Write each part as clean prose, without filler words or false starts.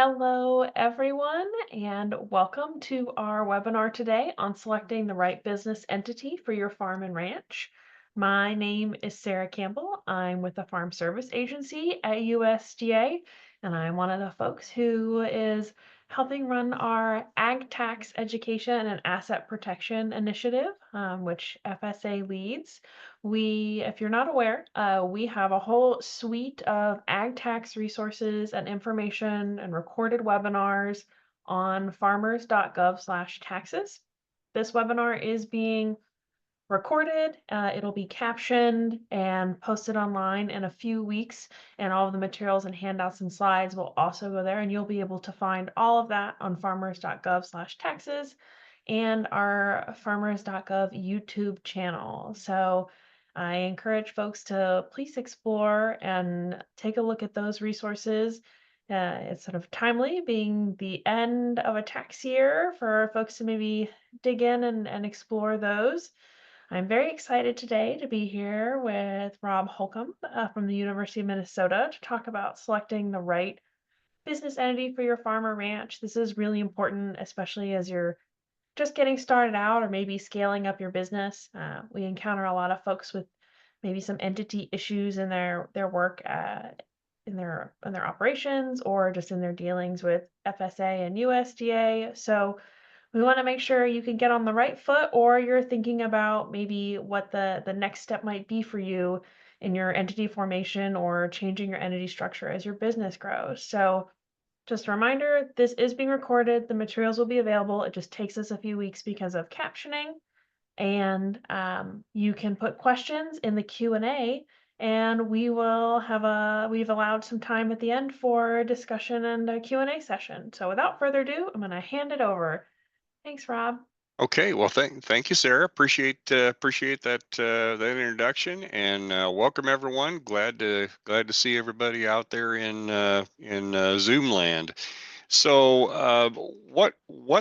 Hello, everyone, and welcome to our webinar today on selecting the right business entity for your farm and ranch. My name is Sarah Campbell. I'm with the Farm Service Agency at USDA, and I'm one of the folks who is helping run our Ag Tax Education and Asset Protection Initiative, which FSA leads. If you're not aware, we have a whole suite of ag tax resources and information and recorded webinars on farmers.gov/taxes. This webinar is being recorded. It'll be captioned and posted online in a few weeks, and all of the materials and handouts and slides will also go there, and you'll be able to find all of that on farmers.gov/taxes and our farmers.gov YouTube channel. So I encourage folks to please explore and take a look at those resources. It's sort of timely, being the end of a tax year, for folks to maybe dig in and explore those. I'm very excited today to be here with Rob Holcomb from the University of Minnesota to talk about selecting the right business entity for your farm or ranch. This is really important, especially as you're just getting started out or maybe scaling up your business. We encounter a lot of folks with maybe some entity issues in their work, in their operations, or just in their dealings with FSA and USDA. So we want to make sure you can get on the right foot, or you're thinking about maybe what the next step might be for you in your entity formation or changing your entity structure as your business grows. So just a reminder, this is being recorded. The materials will be available. It just takes us a few weeks because of captioning. And you can put questions in the Q&A, and we've allowed some time at the end for discussion and a Q&A session. So without further ado, I'm going to hand it over. Thanks, Rob. Okay, well, thank you, Sarah. Appreciate that introduction, and welcome everyone. Glad to see everybody out there in Zoom land. So, what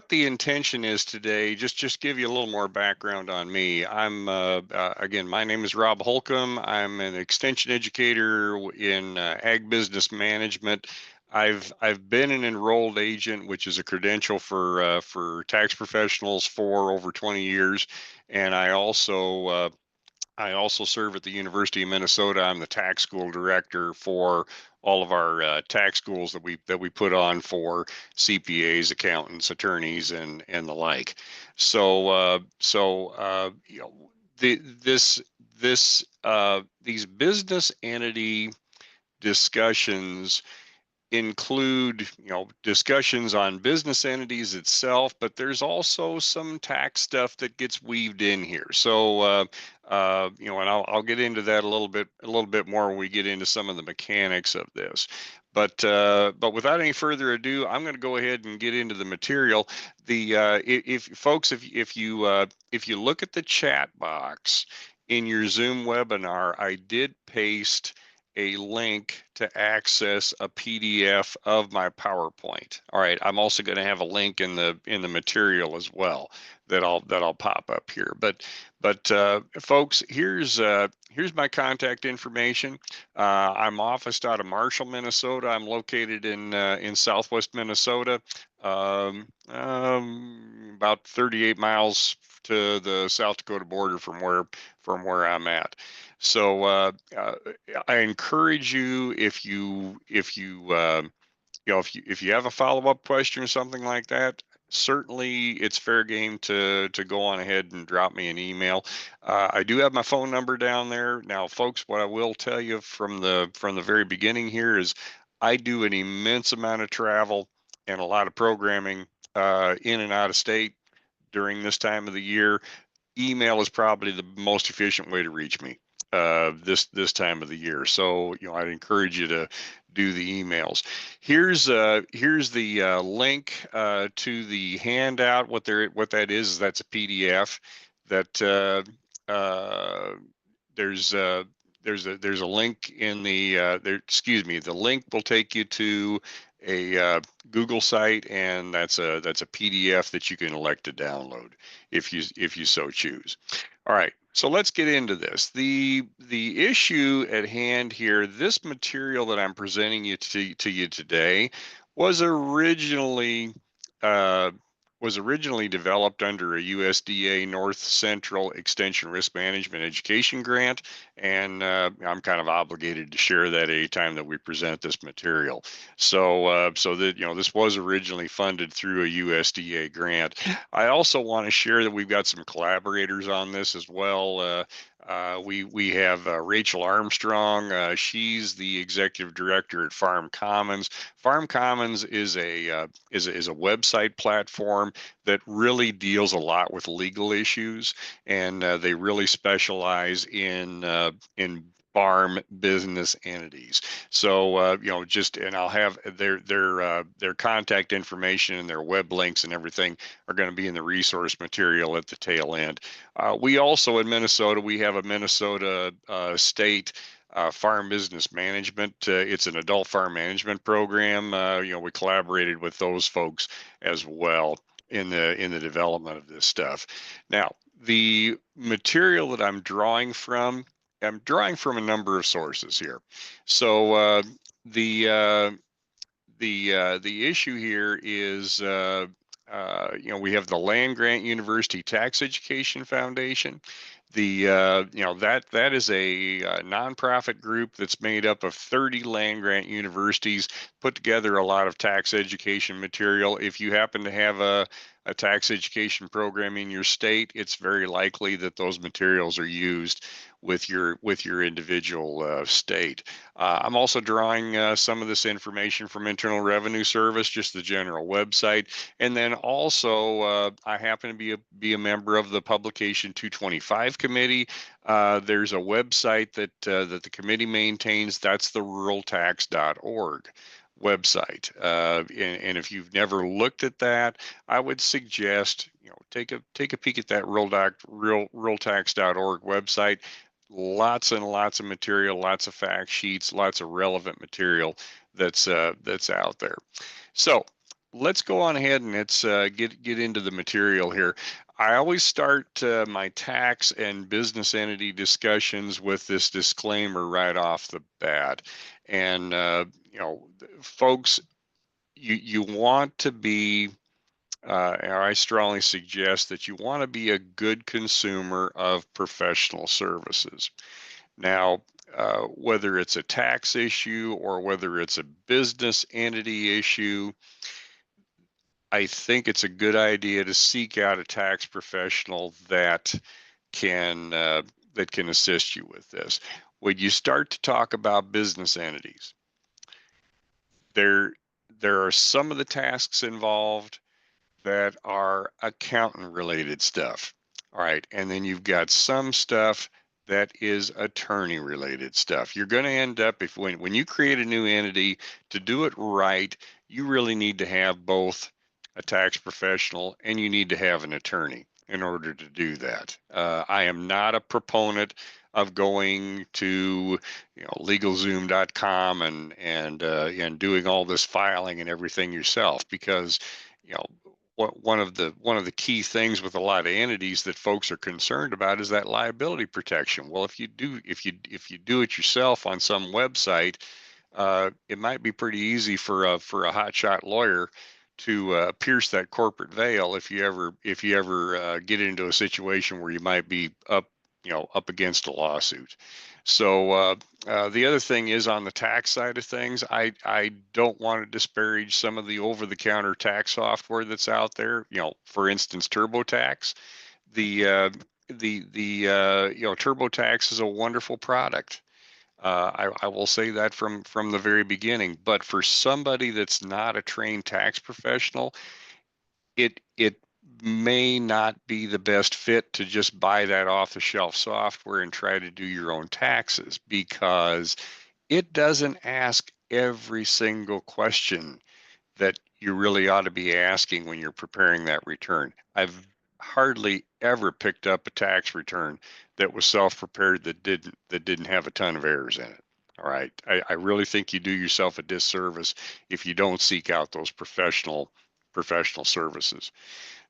the intention is today? Just give you a little more background on me. I'm again, my name is Rob Holcomb. I'm an extension educator in ag business management. I've been an enrolled agent, which is a credential for tax professionals for over 20 years, and I also serve at the University of Minnesota. I'm the tax school director for all of our tax schools that we put on for CPAs, accountants, attorneys, and the like. You know, these business entity discussions include discussions on business entities itself, but there's also some tax stuff that gets weaved in here. So and I'll get into that a little bit more when we get into some of the mechanics of this. But without any further ado, I'm going to go ahead and get into the material. If folks, if you look at the chat box in your Zoom webinar, I did paste a link to access a PDF of my PowerPoint. All right, I'm also going to have a link in the material as well that I'll pop up here. But folks, here's my contact information. I'm officed out of Marshall, Minnesota. I'm located in Southwest Minnesota, about 38 miles to the South Dakota border from where I'm at. So I encourage you, if you have a follow-up question or something like that, certainly it's fair game to go on ahead and drop me an email. I do have my phone number down there. Now, folks, what I will tell you from the very beginning here is I do an immense amount of travel and a lot of programming in and out of state during this time of the year. Email is probably the most efficient way to reach me this time of the year. So I'd encourage you to do the emails. Here's the link to the handout. What that is that's a PDF that there's a link in excuse me, the link will take you to a Google site, and that's a PDF that you can elect to download if you so choose. All right, so let's get into this. The issue at hand here, this material that I'm presenting to you today was originally uh, developed under a USDA North Central Extension Risk Management Education Grant, and I'm kind of obligated to share that anytime that we present this material. So that this was originally funded through a USDA grant. I also want to share that we've got some collaborators on this as well. We have Rachel Armstrong. She's the executive director at Farm Commons. Farm Commons is a website platform that really deals a lot with legal issues, and they really specialize in farm business entities. So and I'll have their contact information and their web links and everything are going to be in the resource material at the tail end. We also in Minnesota, we have a Minnesota state farm business management. It's an adult farm management program. We collaborated with those folks as well in the development of this stuff. Now, the material that I'm drawing from a number of sources here. So the the issue here is we have the Land Grant University Tax Education Foundation. That is a nonprofit group that's made up of 30 land grant universities, put together a lot of tax education material. If you happen to have a tax education program in your state, it's very likely that those materials are used with your individual state. I'm also drawing some of this information from Internal Revenue Service, just the general website, and then also I happen to be a member of the Publication 225 committee. There's a website that the committee maintains. That's the ruraltax.org website, and if you've never looked at that, I would suggest take a peek at that ruraltax.org website. Lots and lots of material, lots of fact sheets, lots of relevant material that's out there. So let's go on ahead and let's get into the material here. I always start my tax and business entity discussions with this disclaimer right off the bat. And folks, you want to be or I strongly suggest that you want to be a good consumer of professional services. Now, whether it's a tax issue or whether it's a business entity issue, I think it's a good idea to seek out a tax professional can that can assist you with this. When you start to talk about business entities, there are some of the tasks involved that are accountant related stuff. All right. And then you've got some stuff that is attorney related stuff. You're going to end up when you create a new entity, to do it right, you really need to have both a tax professional and you need to have an attorney in order to do that. I am not a proponent of going to LegalZoom.com and doing all this filing and everything yourself, because one of the key things with a lot of entities that folks are concerned about is that liability protection. Well, if you do it yourself on some website, it might be pretty easy for a hotshot lawyer to pierce that corporate veil if you ever get into a situation where you might be up against a lawsuit. So the other thing is, on the tax side of things, I don't want to disparage some of the over-the-counter tax software that's out there. For instance, TurboTax. TurboTax is a wonderful product. I will say that from the very beginning. But for somebody that's not a trained tax professional, it may not be the best fit to just buy that off the shelf software and try to do your own taxes, because it doesn't ask every single question that you really ought to be asking when you're preparing that return. I've hardly ever picked up a tax return that was self-prepared that didn't have a ton of errors in it. All right. I really think you do yourself a disservice if you don't seek out those professional services.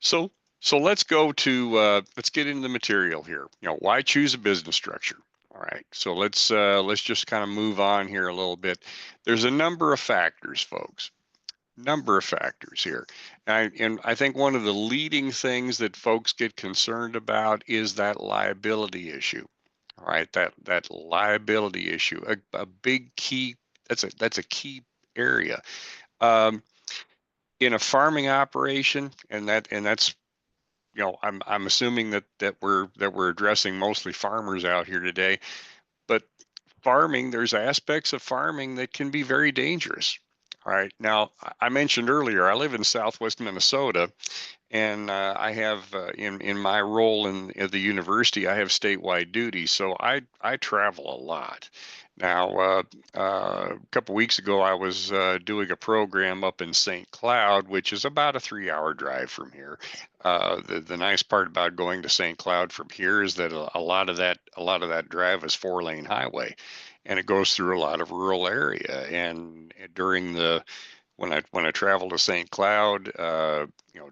So let's get into the material here. Why choose a business structure? All right. So let's just kind of move on here a little bit. There's a number of factors, folks. number of factors here. And I think one of the leading things that folks get concerned about is that liability issue. All right, that liability issue, a big key. That's a key area. Um, in a farming operation, and that's I'm assuming that we're addressing mostly farmers out here today, but farming, there's aspects of farming that can be very dangerous. All right. Now, I mentioned earlier, I live in Southwest Minnesota, and I have in my role at the university, I have statewide duty, so I travel a lot. Now, a couple weeks ago, I was doing a program up in St. Cloud, which is about a 3-hour drive from here. The nice part about going to St. Cloud from here is that a lot of that drive is 4-lane highway, and it goes through a lot of rural area. And during the when I travel to St. Cloud,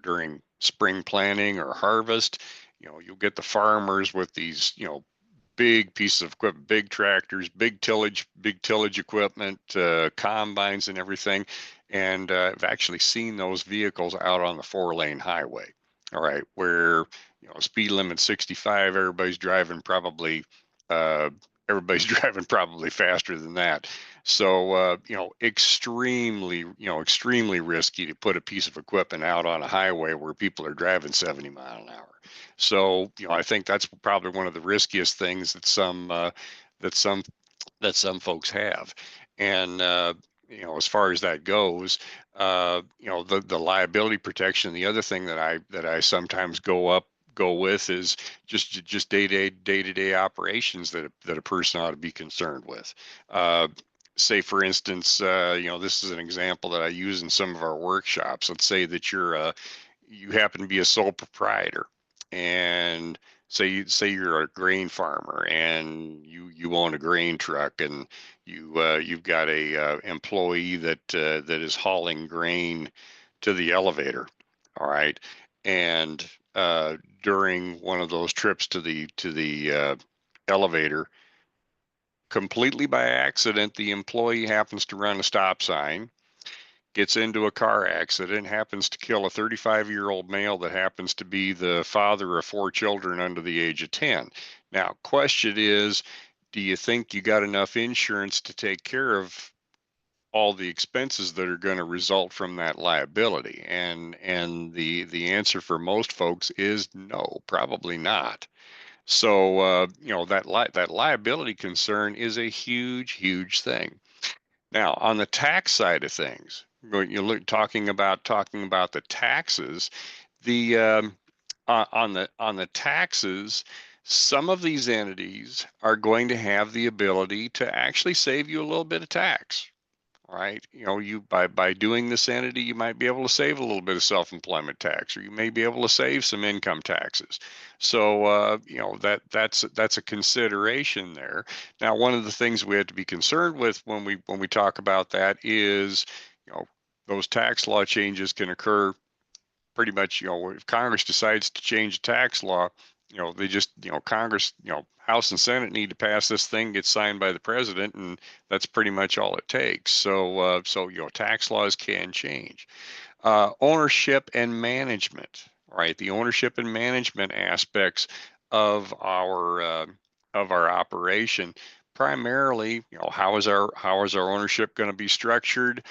during spring planting or harvest, you'll get the farmers with these, big pieces of equipment, big tractors, big tillage equipment, combines and everything. And I've actually seen those vehicles out on the 4-lane highway. All right, where speed limit 65, uh, everybody's driving probably faster than that. So extremely risky to put a piece of equipment out on a highway where people are driving 70 mile an hour. So, I think that's probably one of the riskiest things that some that some folks have. And as far as that goes, the liability protection. The other thing that I sometimes go with is just day-to-day operations that a person ought to be concerned with. Uh, Say, for instance, this is an example that I use in some of our workshops. Let's say that you happen to be a sole proprietor, and say you're a grain farmer and you own a grain truck, and you've got a employee that is hauling grain to the elevator. All right. And during one of those trips to the elevator, completely by accident, the employee happens to run a stop sign, gets into a car accident, happens to kill a 35-year-old male that happens to be the father of 4 children under the age of 10. Now, question is, do you think you got enough insurance to take care of all the expenses that are going to result from that liability? And the answer for most folks is no, probably not. So that liability concern is a huge thing. Now, on the tax side of things, when you look talking about the taxes, the on the taxes, some of these entities are going to have the ability to actually save you a little bit of tax. All right, you by doing this entity, you might be able to save a little bit of self-employment tax, or you may be able to save some income taxes. So that's a consideration there. Now, one of the things we have to be concerned with when we talk about that is, you know, those tax law changes can occur pretty much. If Congress decides to change the tax law, they just, Congress, House and Senate need to pass this thing, get signed by the president, and that's pretty much all it takes. So tax laws can change. Ownership and management, right? The ownership and management aspects of our operation. Primarily, how is our ownership going to be structured?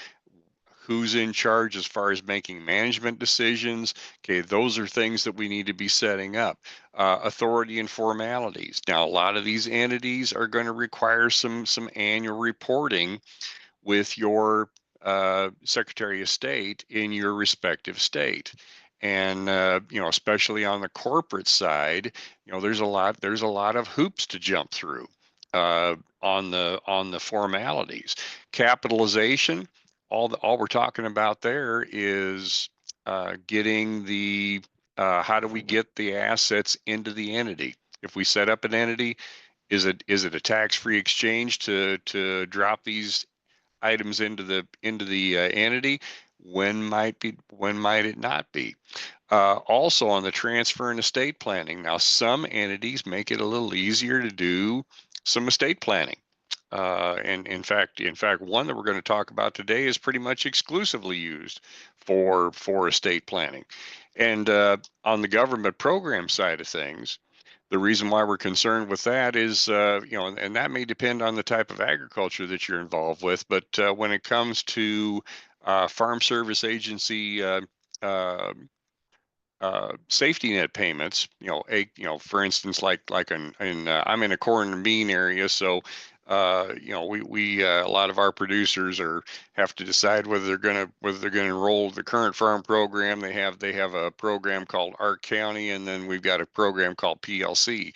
Who's in charge as far as making management decisions? Okay, those are things that we need to be setting up. Authority and formalities. Now, a lot of these entities are going to require some annual reporting with your Secretary of State in your respective state. And especially on the corporate side, there's a lot of hoops to jump through on the formalities. Capitalization, all we're talking about there is getting the how do we get the assets into the entity? If we set up an entity, is it a tax-free exchange to drop these items into the entity? When might it not be? Also, on the transfer and estate planning, now some entities make it a little easier to do some estate planning. And in fact, one that we're going to talk about today is pretty much exclusively used for estate planning. And on the government program side of things, the reason why we're concerned with that is, and that may depend on the type of agriculture that you're involved with. But when it comes to Farm Service Agency uh, safety net payments, for instance, I'm in a corn and bean area, so we a lot of our producers have to decide whether they're gonna enroll the current farm program. They have a program called Arc County, and then we've got a program called PLC.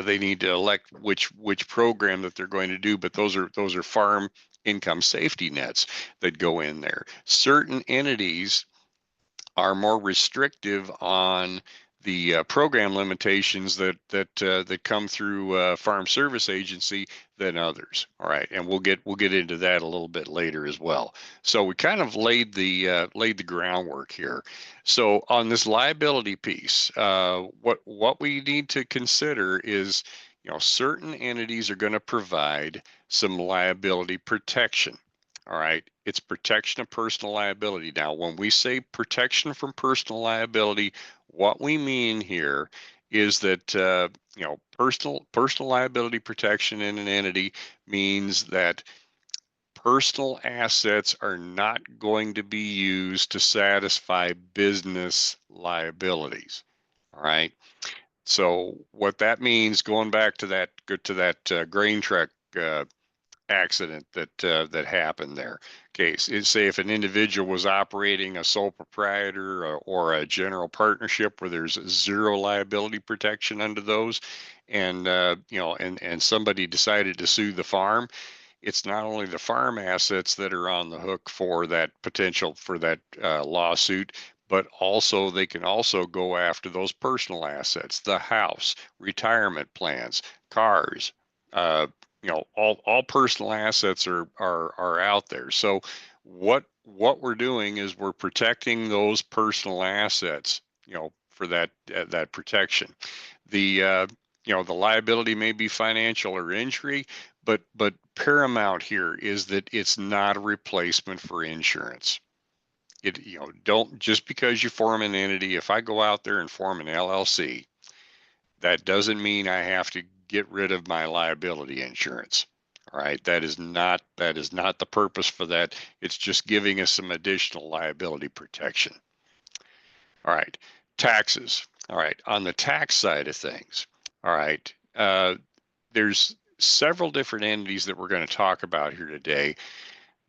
They need to elect which program that they're going to do, but those are farm income safety nets that go in there. Certain entities are more restrictive on the program limitations that come through Farm Service Agency than others. All right, and we'll get into that a little bit later as well. So we kind of laid the groundwork here. So on this liability piece, what we need to consider is, certain entities are going to provide some liability protection. All right. It's protection of personal liability. Now, when we say protection from personal liability, what we mean here is that personal liability protection in an entity means that personal assets are not going to be used to satisfy business liabilities. All right. So what that means, going back to that grain truck accident that happened there. Okay, so say if an individual was operating a sole proprietor or a general partnership where there's zero liability protection under those, and and somebody decided to sue the farm, it's not only the farm assets that are on the hook for that potential for that lawsuit, but also they can also go after those personal assets, the house, retirement plans, cars, uh, all personal assets are out there. So what we're doing is we're protecting those personal assets, for that protection. The liability may be financial or injury, but paramount here is that it's not a replacement for insurance. Don't, just because you form an entity, if I go out there and form an LLC, that doesn't mean I have to get rid of my liability insurance. All right, that is not the purpose for that. It's just giving us some additional liability protection. All right, taxes. All right, on the tax side of things. All right, there's several different entities that we're going to talk about here today.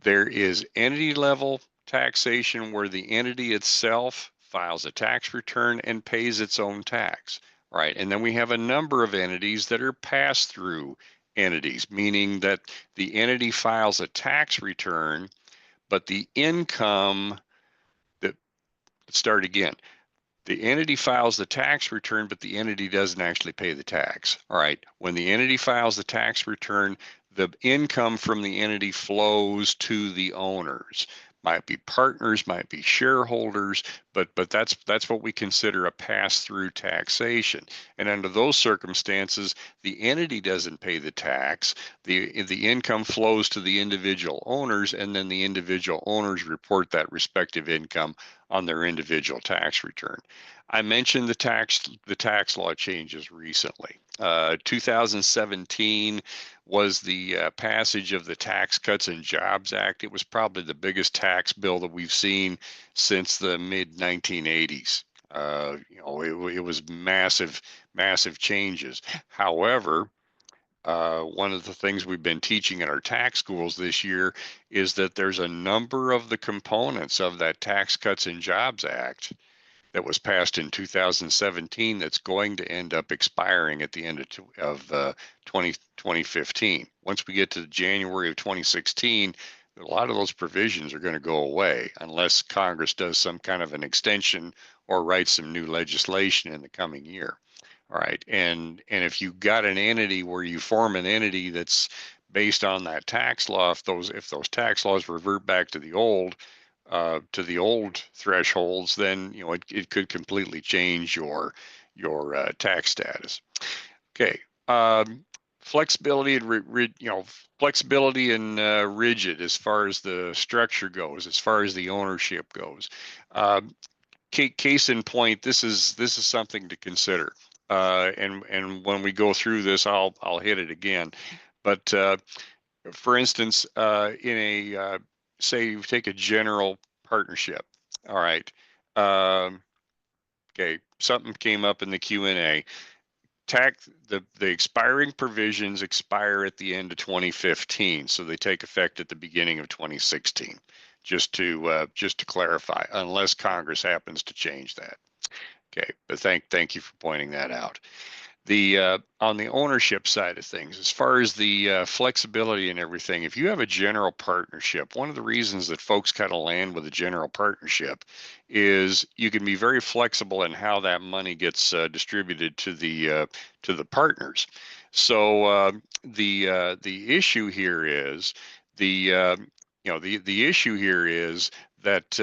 There is entity level taxation where the entity itself files a tax return and pays its own tax, right? And then we have a number of entities that are pass-through entities, meaning that the entity files a tax return, but the income that, let's start again. The entity files the tax return, but the entity doesn't actually pay the tax. All right. When the entity files the tax return, the income from the entity flows to the owners. Might be partners, might be shareholders, but that's what we consider a pass-through taxation. And under those circumstances, the entity doesn't pay the tax. The income flows to the individual owners, and then the individual owners report that respective income on their individual tax return. I mentioned the tax law changes recently. 2017 was the passage of the Tax Cuts and Jobs Act. It was probably the biggest tax bill that we've seen since the mid 1980s. It was massive, massive changes. However, one of the things we've been teaching in our tax schools this year is that there's a number of the components of that Tax Cuts and Jobs Act that was passed in 2017 that's going to end up expiring at the end of 2015. Once we get to January of 2016, a lot of those provisions are going to go away unless Congress does some kind of an extension or writes some new legislation in the coming year. All right, and if you've got an entity where you form an entity that's based on that tax law, if those tax laws revert back to the old thresholds, then it could completely change your tax status. Okay. flexibility and flexibility and rigid as far as the structure goes, as far as the ownership goes. Case in point, this is something to consider. And when we go through this, I'll hit it again. But for instance, in a say you take a general partnership. All right. Okay, something came up in the Q&A. The expiring provisions expire at the end of 2015, so they take effect at the beginning of 2016. Just to clarify, unless Congress happens to change that. Okay, but thank you for pointing that out. The on the ownership side of things, as far as the flexibility and everything, if you have a general partnership, one of the reasons that folks kind of land with a general partnership is you can be very flexible in how that money gets distributed to the partners. So the issue here is the issue here is that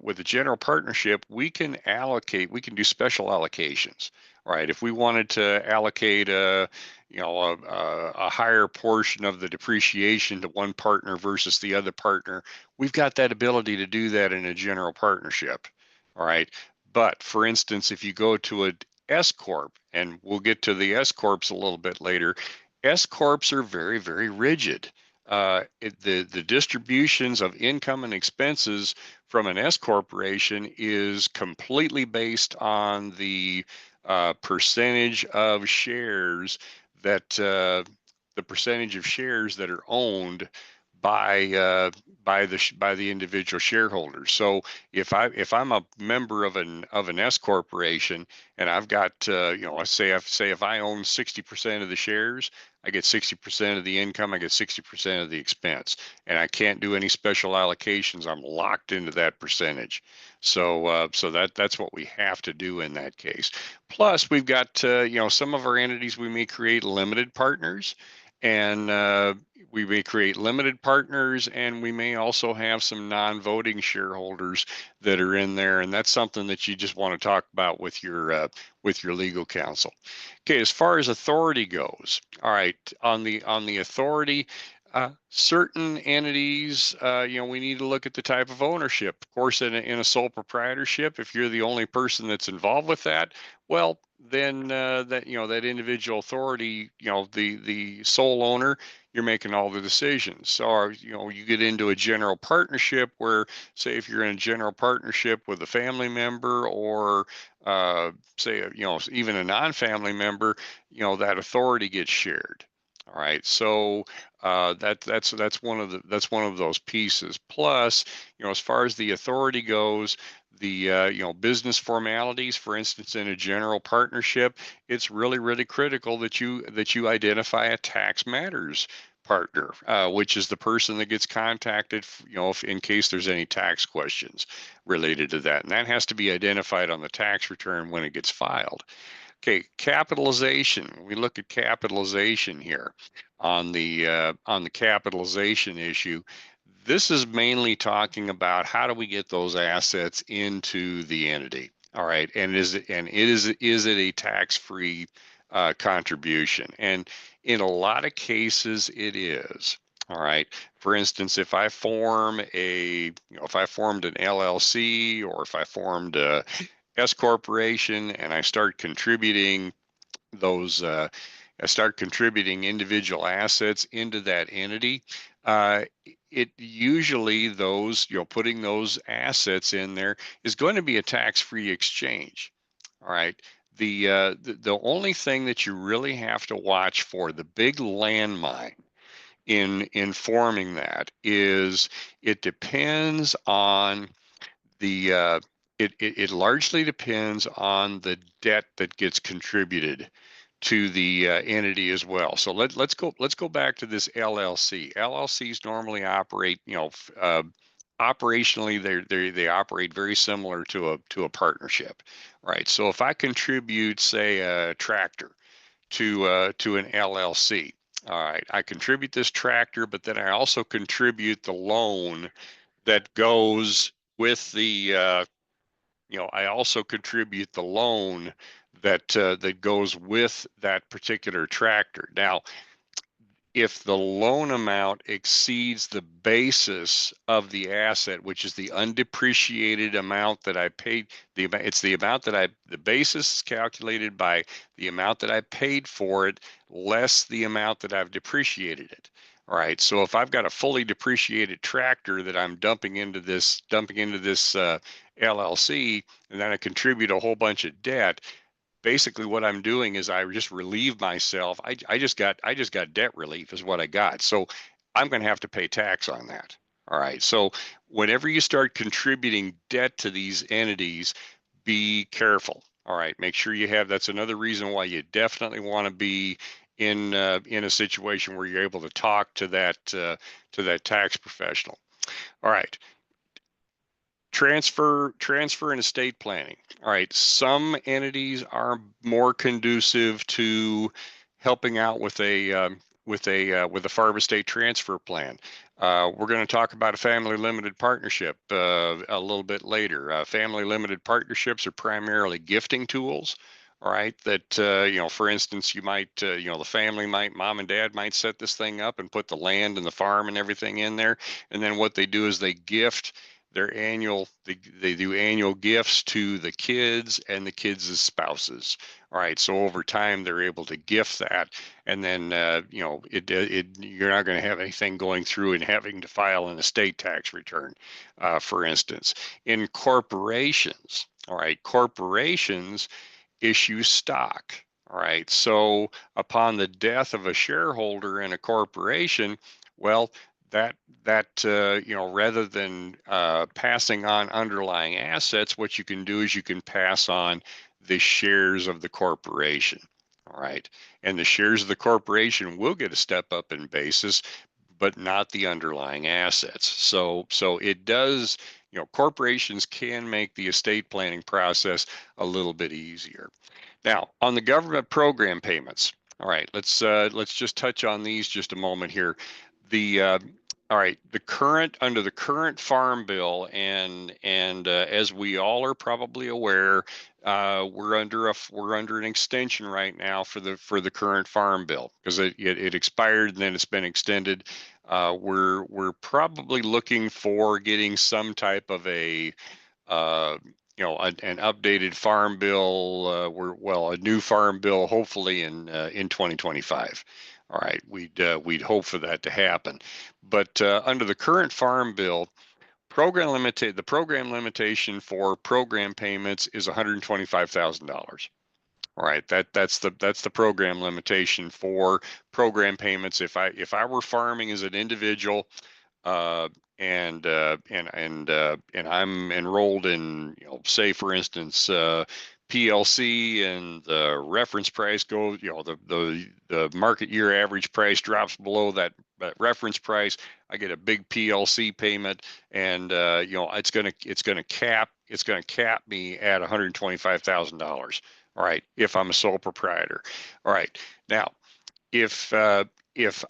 with a general partnership, we can do special allocations. Right. If we wanted to allocate a higher portion of the depreciation to one partner versus the other partner, we've got that ability to do that in a general partnership. All right. But for instance, if you go to an S corp, and we'll get to the S corps a little bit later, S corps are very, very rigid. The distributions of income and expenses from an S corporation is completely based on the percentage of shares the percentage of shares that are owned by the individual shareholders. So if I'm a member of an S corporation and I've got let's say if I own 60% of the shares, I get 60% of the income, I get 60% of the expense, and I can't do any special allocations. I'm locked into that percentage. So that's what we have to do in that case. Plus, we've got some of our entities we may create limited partners, and we may create limited partners, and we may also have some non-voting shareholders that are in there, and that's something that you just want to talk about with your legal counsel. Okay, as far as authority goes, all right, on the authority. Certain entities, we need to look at the type of ownership. Of course, in a sole proprietorship, if you're the only person that's involved with that, well, then that individual authority, the sole owner, you're making all the decisions. So you get into a general partnership where, say, if you're in a general partnership with a family member or say even a non-family member, that authority gets shared. All right, so that's one of those pieces. Plus, as far as the authority goes, the business formalities, for instance, in a general partnership, it's really critical that you identify a tax matters partner, which is the person that gets contacted, if in case there's any tax questions related to that, and that has to be identified on the tax return when it gets filed. Okay, capitalization. We look at capitalization here on the capitalization issue. This is mainly talking about how do we get those assets into the entity. All right, and is it a tax-free contribution? And in a lot of cases, it is. All right. For instance, if I formed an LLC, or if I formed a S corporation and I start contributing individual assets into that entity, it usually putting those assets in there is going to be a tax-free exchange. All right. The only thing that you really have to watch for, the big landmine in forming that, is it depends on the it largely depends on the debt that gets contributed to the entity as well. So let's go back to this LLC. LLCs normally operate, operationally they operate very similar to a partnership, right? So if I contribute, say, a tractor to an LLC, all right, I contribute this tractor, but then I also contribute the loan that goes with the I also contribute the loan that goes with that particular tractor. Now, if the loan amount exceeds the basis of the asset, which is the undepreciated amount that I paid, it's the amount that the basis is calculated by the amount that I paid for it less the amount that I've depreciated it. All right. So if I've got a fully depreciated tractor that I'm dumping into this LLC, and then I contribute a whole bunch of debt, basically what I'm doing is I just relieve myself. I just got debt relief is what I got. So I'm going to have to pay tax on that. All right. So whenever you start contributing debt to these entities, be careful. All right. Make sure you have, that's another reason why you definitely want to be in a situation where you're able to talk to that tax professional. All right. Transfer and estate planning. All right, some entities are more conducive to helping out with a farm estate transfer plan. We're going to talk about a family limited partnership a little bit later. Family limited partnerships are primarily gifting tools. All right, that for instance, you might the family might, mom and dad might set this thing up and put the land and the farm and everything in there, and then what they do is they gift they do annual gifts to the kids and the kids' spouses. All right, so over time they're able to gift that, and then you're not going to have anything going through and having to file an estate tax return. For instance, in corporations, all right, corporations issue stock. All right, so upon the death of a shareholder in a corporation, well, rather than passing on underlying assets, what you can do is you can pass on the shares of the corporation. All right, and the shares of the corporation will get a step up in basis, but not the underlying assets. So it does. Corporations can make the estate planning process a little bit easier. Now, on the government program payments, all right, let's just touch on these just a moment here. The All right, under the current farm bill, and as we all are probably aware, we're under an extension right now for the current farm bill because it expired and then it's been extended. We're probably looking for getting some type of a an updated farm bill, a new farm bill, hopefully in 2025. All right, we'd hope for that to happen, but under the current farm bill, the program limitation for program payments is $125,000. All right, that's the program limitation for program payments. If I were farming as an individual, uh, and I'm enrolled in, say for instance, PLC, and the reference price goes, the market year average price drops below that reference price, I get a big PLC payment, and it's gonna cap me at $125,000. All right, if I'm a sole proprietor. All right, now if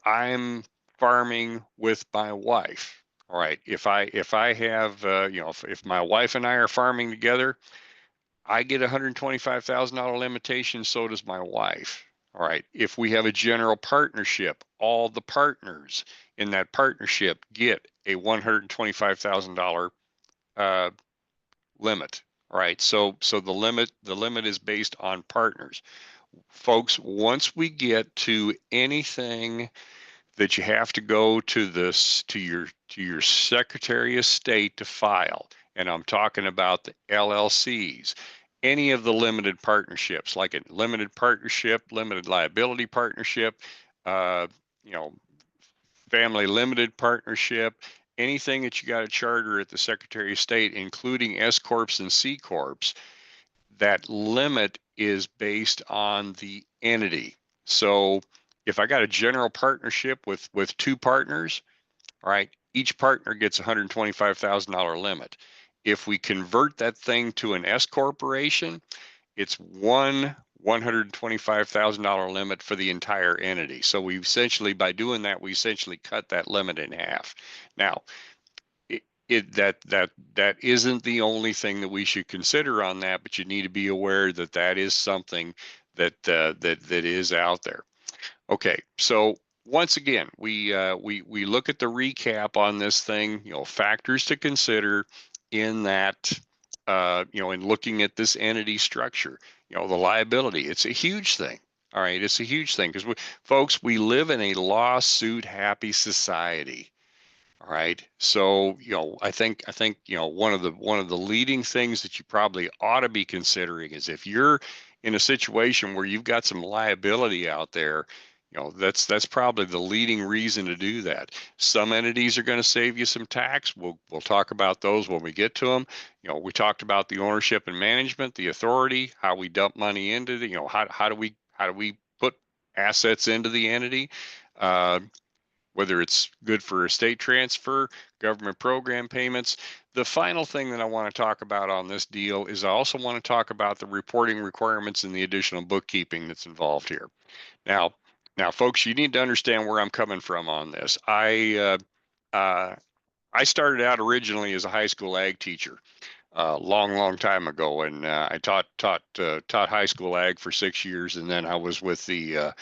I'm farming with my wife, all right, if I have if my wife and I are farming together, I get a $125,000 limitation, so does my wife. All right, if we have a general partnership, all the partners in that partnership get a $125,000 limit. All right, so the limit is based on partners. Folks, once we get to anything that you have to go to your Secretary of State to file, and I'm talking about the LLCs, any of the limited partnerships, like a limited partnership, limited liability partnership, uh, you know, family limited partnership, anything that you got a charter at the Secretary of State, including S corps and C corps, that limit is based on the entity. So if I got a general partnership with two partners, all right, each partner gets $125,000 limit. If we convert that thing to an S corporation, it's one $125,000 limit for the entire entity. So by doing that, we essentially cut that limit in half. Now, that isn't the only thing that we should consider on that, but you need to be aware that that is something that is out there. Okay, so once again, we look at the recap on this thing, factors to consider in that, in looking at this entity structure, the liability. It's a huge thing. All right, it's a huge thing because folks, we live in a lawsuit happy society. All right. So, I think, one of the leading things that you probably ought to be considering is if you're in a situation where you've got some liability out there, that's probably the leading reason to do that. Some entities are going to save you some tax. We'll talk about those when we get to them. We talked about the ownership and management, the authority, how we dump money into the, how do we put assets into the entity? Uh, whether it's good for estate transfer, government program payments. The final thing that I want to talk about on this deal is I also want to talk about the reporting requirements and the additional bookkeeping that's involved here. Now, folks, you need to understand where I'm coming from on this. I started out originally as a high school ag teacher, long time ago, and I taught high school ag for 6 years, and then I was with the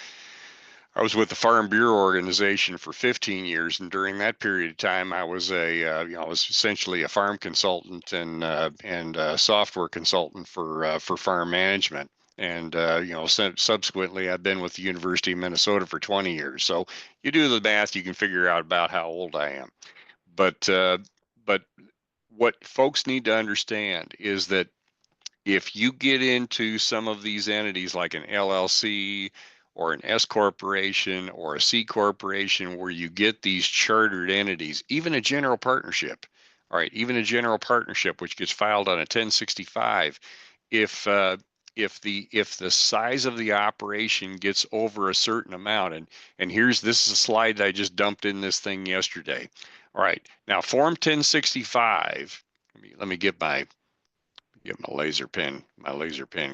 Farm Bureau organization for 15 years, and during that period of time, I was essentially a farm consultant and software consultant for farm management. And subsequently, I've been with the University of Minnesota for 20 years. So you do the math, you can figure out about how old I am. But what folks need to understand is that if you get into some of these entities like an LLC or an S corporation or a C corporation where you get these chartered entities, even a general partnership, all right, even a general partnership which gets filed on a 1065, if if the size of the operation gets over a certain amount, and this is a slide that I just dumped in this thing yesterday. All right, now Form 1065. Let me get my laser pen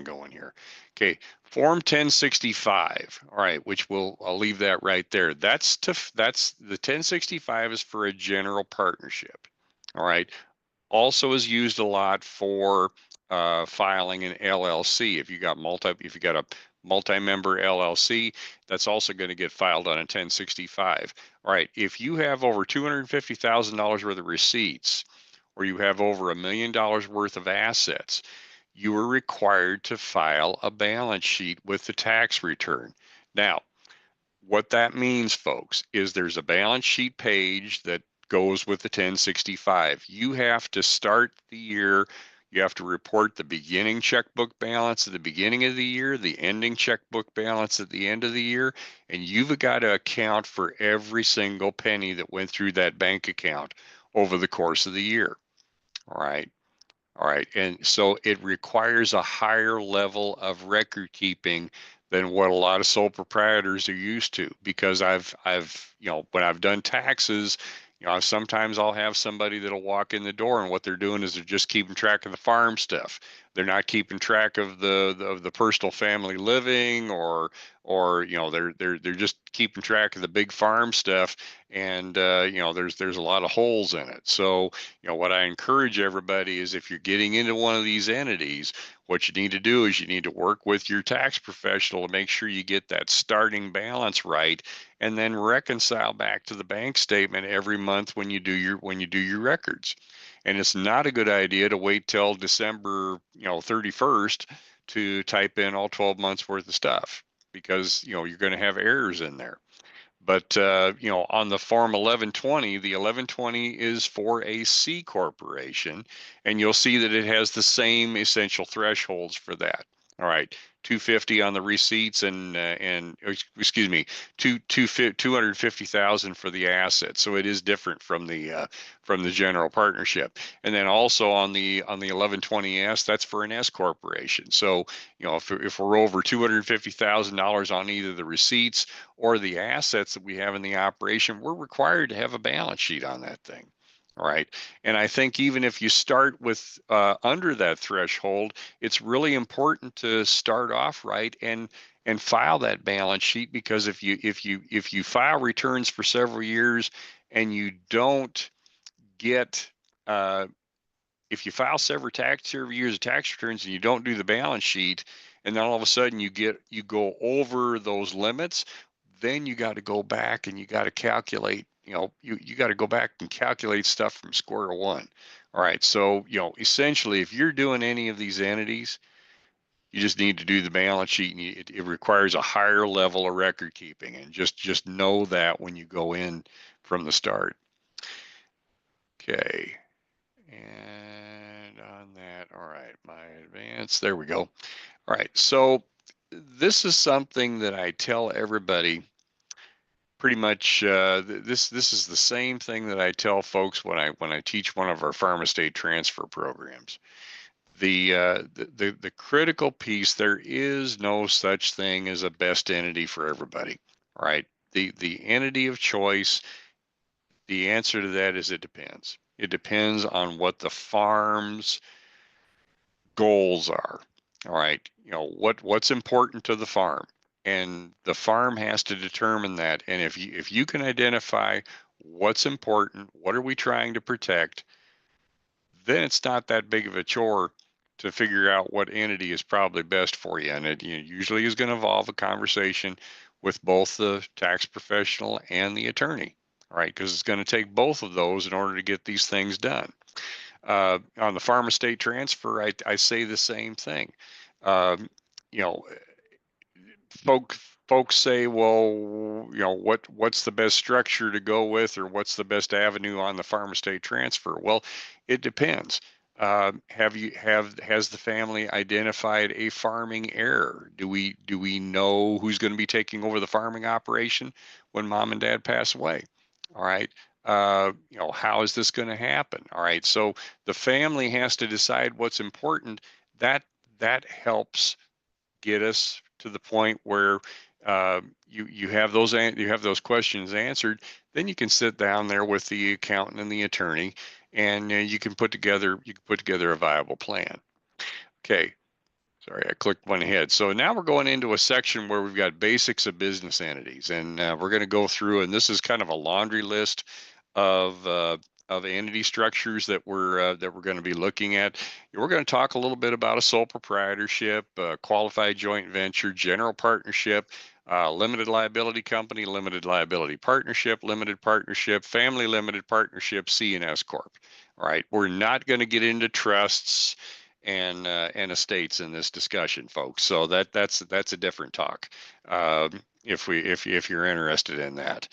going here. Okay, Form 1065. All right, I'll leave that right there. That's the 1065 is for a general partnership. All right, also is used a lot for filing an LLC. If you got a multi-member LLC, that's also going to get filed on a 1065. All right, if you have over $250,000 worth of receipts, or you have over $1 million worth of assets, you are required to file a balance sheet with the tax return. Now, what that means, folks, is there's a balance sheet page that goes with the 1065. You have to start the year. You have to report the beginning checkbook balance at the beginning of the year, the ending checkbook balance at the end of the year, and you've got to account for every single penny that went through that bank account over the course of the year. All right. All right. And so it requires a higher level of record keeping than what a lot of sole proprietors are used to, because when I've done taxes, sometimes I'll have somebody that'll walk in the door and what they're doing is they're just keeping track of the farm stuff. They're not keeping track of the personal family living, or they're just keeping track of the big farm stuff, and there's a lot of holes in it. So what I encourage everybody is, if you're getting into one of these entities, what you need to do is you need to work with your tax professional to make sure you get that starting balance right, and then reconcile back to the bank statement every month when you do your records. And it's not a good idea to wait till December 31st to type in all 12 months worth of stuff, because you're going to have errors in there. But on the Form 1120, the 1120 is for a C corporation, and you'll see that it has the same essential thresholds for that. All right, 250 on the receipts, and excuse me, 250,000 for the assets. So it is different from the general partnership. And then also on the 1120S, that's for an S corporation. So if we're over $250,000 on either the receipts or the assets that we have in the operation, we're required to have a balance sheet on that thing. All right. And I think even if you start with under that threshold, it's really important to start off right and file that balance sheet, because if you file returns for several years and you don't get if you file several years of tax returns and you don't do the balance sheet, and then all of a sudden you go over those limits, then you got to go back and you got to calculate. You got to go back and calculate stuff from square one. All right. So essentially, if you're doing any of these entities, you just need to do the balance sheet, and it requires a higher level of record keeping, and just know that when you go in from the start. Okay. And on that, all right, my advance, there we go. All right, so this is something that I tell everybody pretty much. This is the same thing that I tell folks when I teach one of our farm estate transfer programs. The critical piece, there is no such thing as a best entity for everybody. All right, the entity of choice, the answer to that is it depends. It depends on what the farm's goals are. All right, what's important to the farm, and the farm has to determine that. And if you can identify what's important, what are we trying to protect, then it's not that big of a chore to figure out what entity is probably best for you. And it usually is going to involve a conversation with both the tax professional and the attorney. All right, because it's going to take both of those in order to get these things done. On the farm estate transfer, I say the same thing. Um, you know, folks say, well, what's the best structure to go with, or what's the best avenue on the farm estate transfer? Well, it depends. Has the family identified a farming heir? Do we know who's going to be taking over the farming operation when mom and dad pass away? All right. How is this going to happen? All right. So the family has to decide what's important. That helps get us to the point where you have those questions answered. Then you can sit down there with the accountant and the attorney, and you can put together a viable plan. Okay. Sorry, I clicked one ahead. So now we're going into a section where we've got basics of business entities, and we're going to go through, and this is kind of a laundry list of entity structures that we're going to be looking at. We're going to talk a little bit about a sole proprietorship, qualified joint venture, general partnership, limited liability company, limited liability partnership, limited partnership, family limited partnership, C and S corp. All right, we're not going to get into trusts and estates in this discussion, folks. So that's a different talk. If you're interested in that.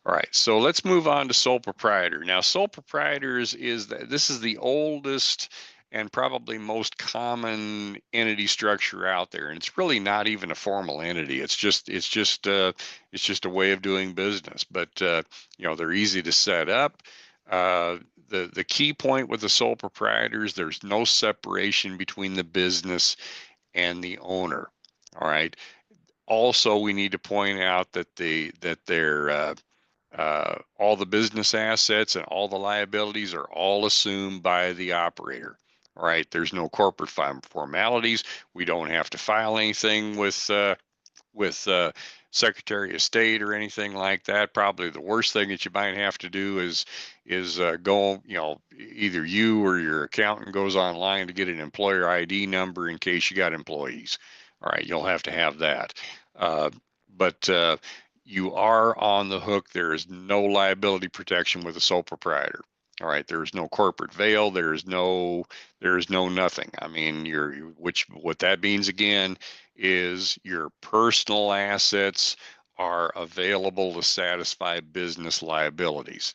All right, so let's move on to sole proprietor. Now, sole proprietors this is the oldest and probably most common entity structure out there, and it's really not even a formal entity. It's just a way of doing business. But they're easy to set up. The key point with the sole proprietors, there's no separation between the business and the owner. All right. Also, we need to point out that they're all the business assets and all the liabilities are all assumed by the operator. All right. There's no corporate formalities. We don't have to file anything with Secretary of State or anything like that. Probably the worst thing that you might have to do is go, either you or your accountant goes online to get an employer ID number in case you got employees. All right, you'll have to have that. But you are on the hook. There is no liability protection with a sole proprietor. All right, there is no corporate veil. There is no nothing. I mean, what that means again is your personal assets are available to satisfy business liabilities.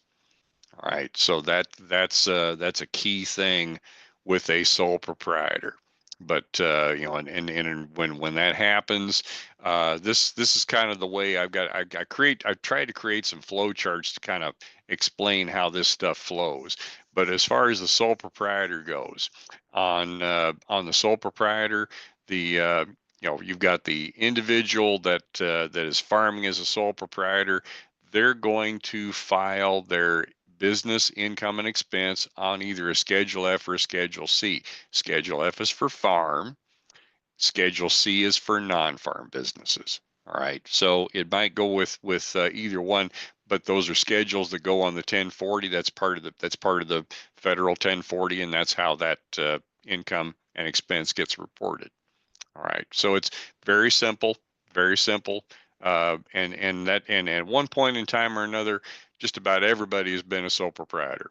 All right, so that's a key thing with a sole proprietor. But and when that happens, this is kind of the way I tried to create some flow charts to kind of explain how this stuff flows. But as far as the sole proprietor goes, on the sole proprietor, the you've got the individual that is farming as a sole proprietor. They're going to file their business income and expense on either a Schedule F or a Schedule C. Schedule F is for farm. Schedule C is for non-farm businesses. All right, so it might go with either one, but those are schedules that go on the 1040. That's part of the federal 1040, and that's how that income and expense gets reported. All right, so it's very simple, very simple. And at one point in time or another, just about everybody has been a sole proprietor.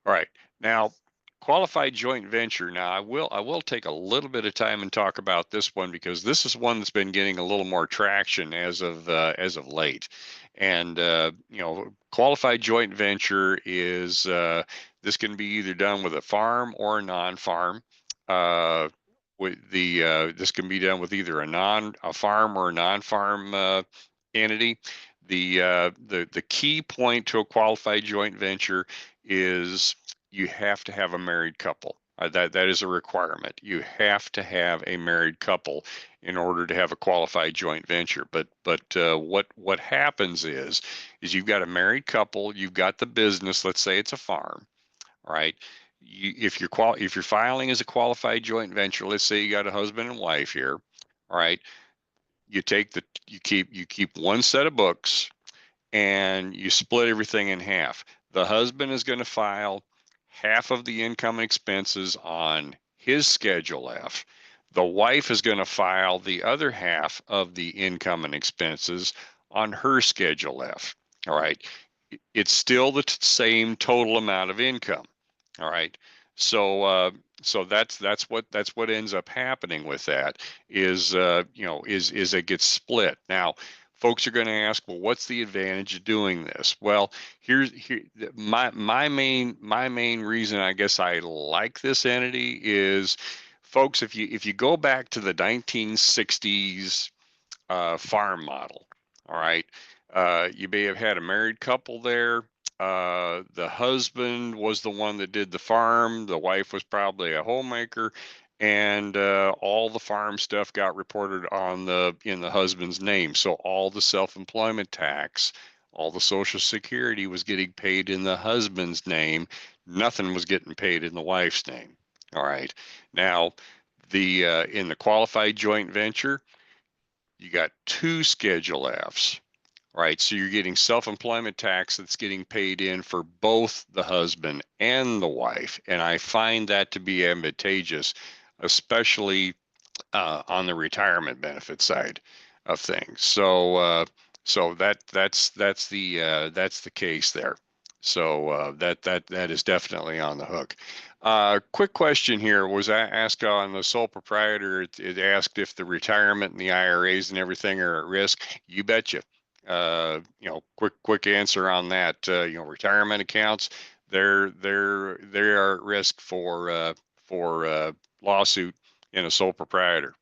All right, now qualified joint venture. Now I will take a little bit of time and talk about this one because this is one that's been getting a little more traction as of late. And qualified joint venture is this can be either done with a farm or a non-farm. This can be done with either a farm or a non-farm entity. The key point to a qualified joint venture is you have to have a married couple. That is a requirement. You have to have a married couple in order to have a qualified joint venture. But what happens is you've got a married couple, you've got the business. Let's say it's a farm, right? If you're filing as a qualified joint venture, let's say you got a husband and wife here, all right? You keep one set of books and you split everything in half. The husband is going to file half of the income and expenses on his Schedule F. The wife is going to file the other half of the income and expenses on her Schedule F. All right. It's still the same total amount of income. All right. So that's what ends up happening with that is it gets split. Now, folks are going to ask, well, what's the advantage of doing this? Well, my main reason I guess I like this entity is, folks, if you go back to the 1960s farm model, all right, you may have had a married couple there. The husband was the one that did the farm. The wife was probably a homemaker, and all the farm stuff got reported in the husband's name. So all the self-employment tax, all the Social Security was getting paid in the husband's name. Nothing was getting paid in the wife's name. All right. Now, in the qualified joint venture, you got two Schedule Fs. Right. So you're getting self-employment tax that's getting paid in for both the husband and the wife. And I find that to be advantageous, especially on the retirement benefit side of things. So that's the case there. So that is definitely on the hook. Quick question here was asked on the sole proprietor. It asked if the retirement and the IRAs and everything are at risk. You betcha. Quick answer on that. Retirement accounts, they are at risk for lawsuit in a sole proprietor.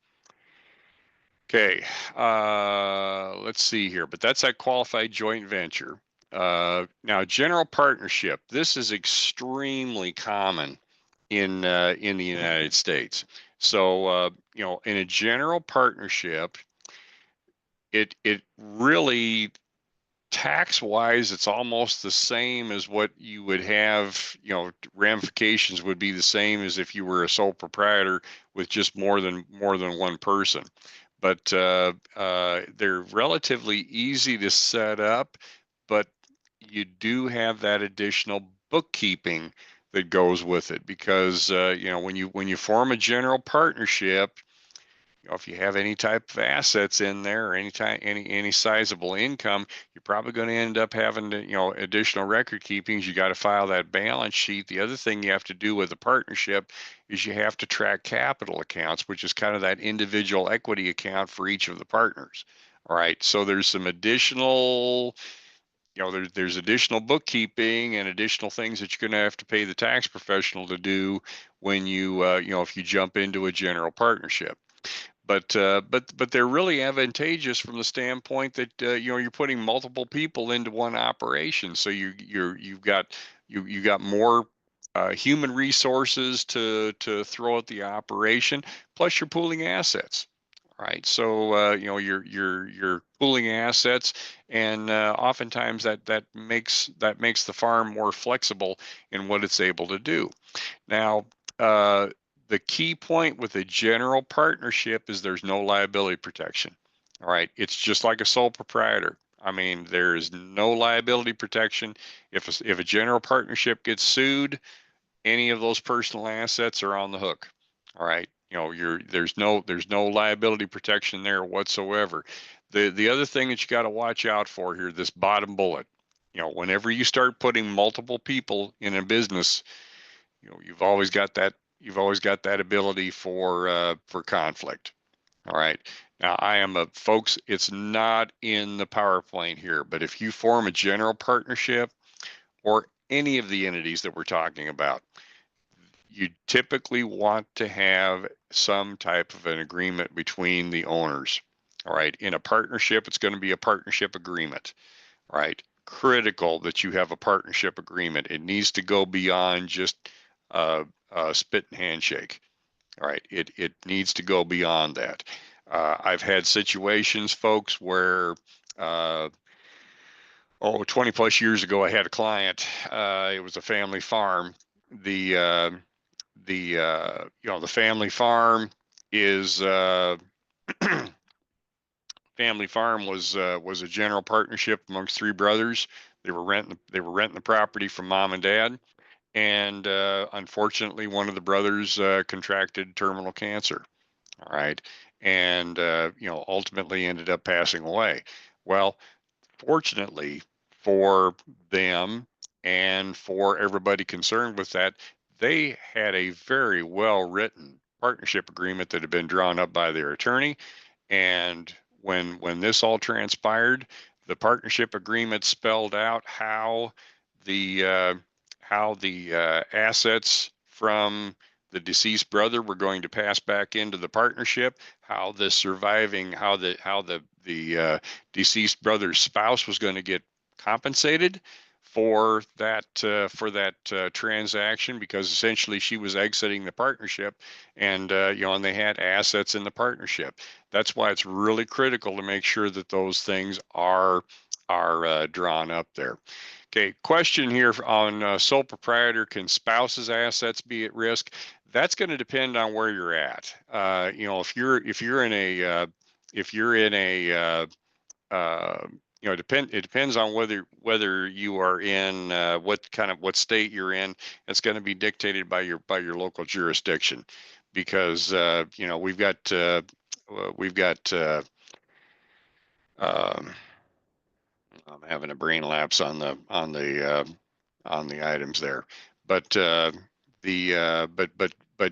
Okay, let's see here, but that's that qualified joint venture. Now, general partnership. This is extremely common in the United States. So, in a general partnership, it really tax wise, it's almost the same as what you would have, ramifications would be the same as if you were a sole proprietor with just more than one person. But they're relatively easy to set up, but you do have that additional bookkeeping that goes with it because when you form a general partnership, if you have any type of assets in there or any sizable income, you're probably going to end up having to, additional record keepings. You got to file that balance sheet. The other thing you have to do with a partnership is you have to track capital accounts, which is kind of that individual equity account for each of the partners. All right. So there's some additional, there's additional bookkeeping and additional things that you're going to have to pay the tax professional to do when if you jump into a general partnership. But they're really advantageous from the standpoint that you're putting multiple people into one operation, so you've got more human resources to throw at the operation, plus you're pooling assets, right? So you're pooling assets, and oftentimes that makes the farm more flexible in what it's able to do. Now, the key point with a general partnership is there's no liability protection. All right. It's just like a sole proprietor. I mean, there is no liability protection. If a general partnership gets sued, any of those personal assets are on the hook. All right. You know, there's no liability protection there whatsoever. The other thing that you got to watch out for here, this bottom bullet, you know, whenever you start putting multiple people in a business, you know, you've always got that ability for conflict. All right. Now folks, it's not in the PowerPoint here, but if you form a general partnership or any of the entities that we're talking about, you typically want to have some type of an agreement between the owners. All right. In a partnership, it's going to be a partnership agreement. All right. Critical that you have a partnership agreement. It needs to go beyond just a spit and handshake. All right. It needs to go beyond that. I've had situations, folks, where 20 plus years ago, I had a client. It was a family farm. The family farm is family farm was a general partnership amongst three brothers. They were renting the property from mom and dad, and unfortunately, one of the brothers contracted terminal cancer. All right, and ultimately ended up passing away. Well, fortunately for them and for everybody concerned with that, they had a very well written partnership agreement that had been drawn up by their attorney. And when this all transpired, the partnership agreement spelled out the how the assets from the deceased brother were going to pass back into the partnership, how the deceased brother's spouse was going to get compensated for that transaction, because essentially she was exiting the partnership, and and they had assets in the partnership. That's why it's really critical to make sure that those things are drawn up there. Okay, question here on sole proprietor: can spouse's assets be at risk? That's going to depend on where you're at. If you're in a it depends on whether you are in what state you're in. It's going to be dictated by your local jurisdiction, because we've got um, I'm having a brain lapse on the items there, but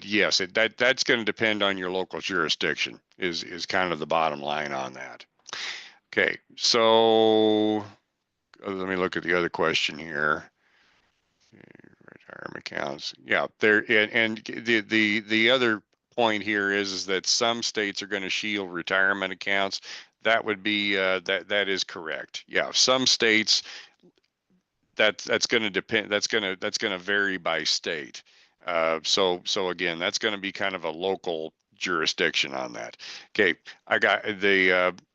yes, that's going to depend on your local jurisdiction. Is kind of the bottom line on that. Okay, so let me look at the other question here. Retirement accounts, yeah, there, and the other point here is that some states are going to shield retirement accounts. That would be that is correct. Yeah, some states, that's going to depend. That's going to vary by state. So again, that's going to be kind of a local jurisdiction on that. Okay, I got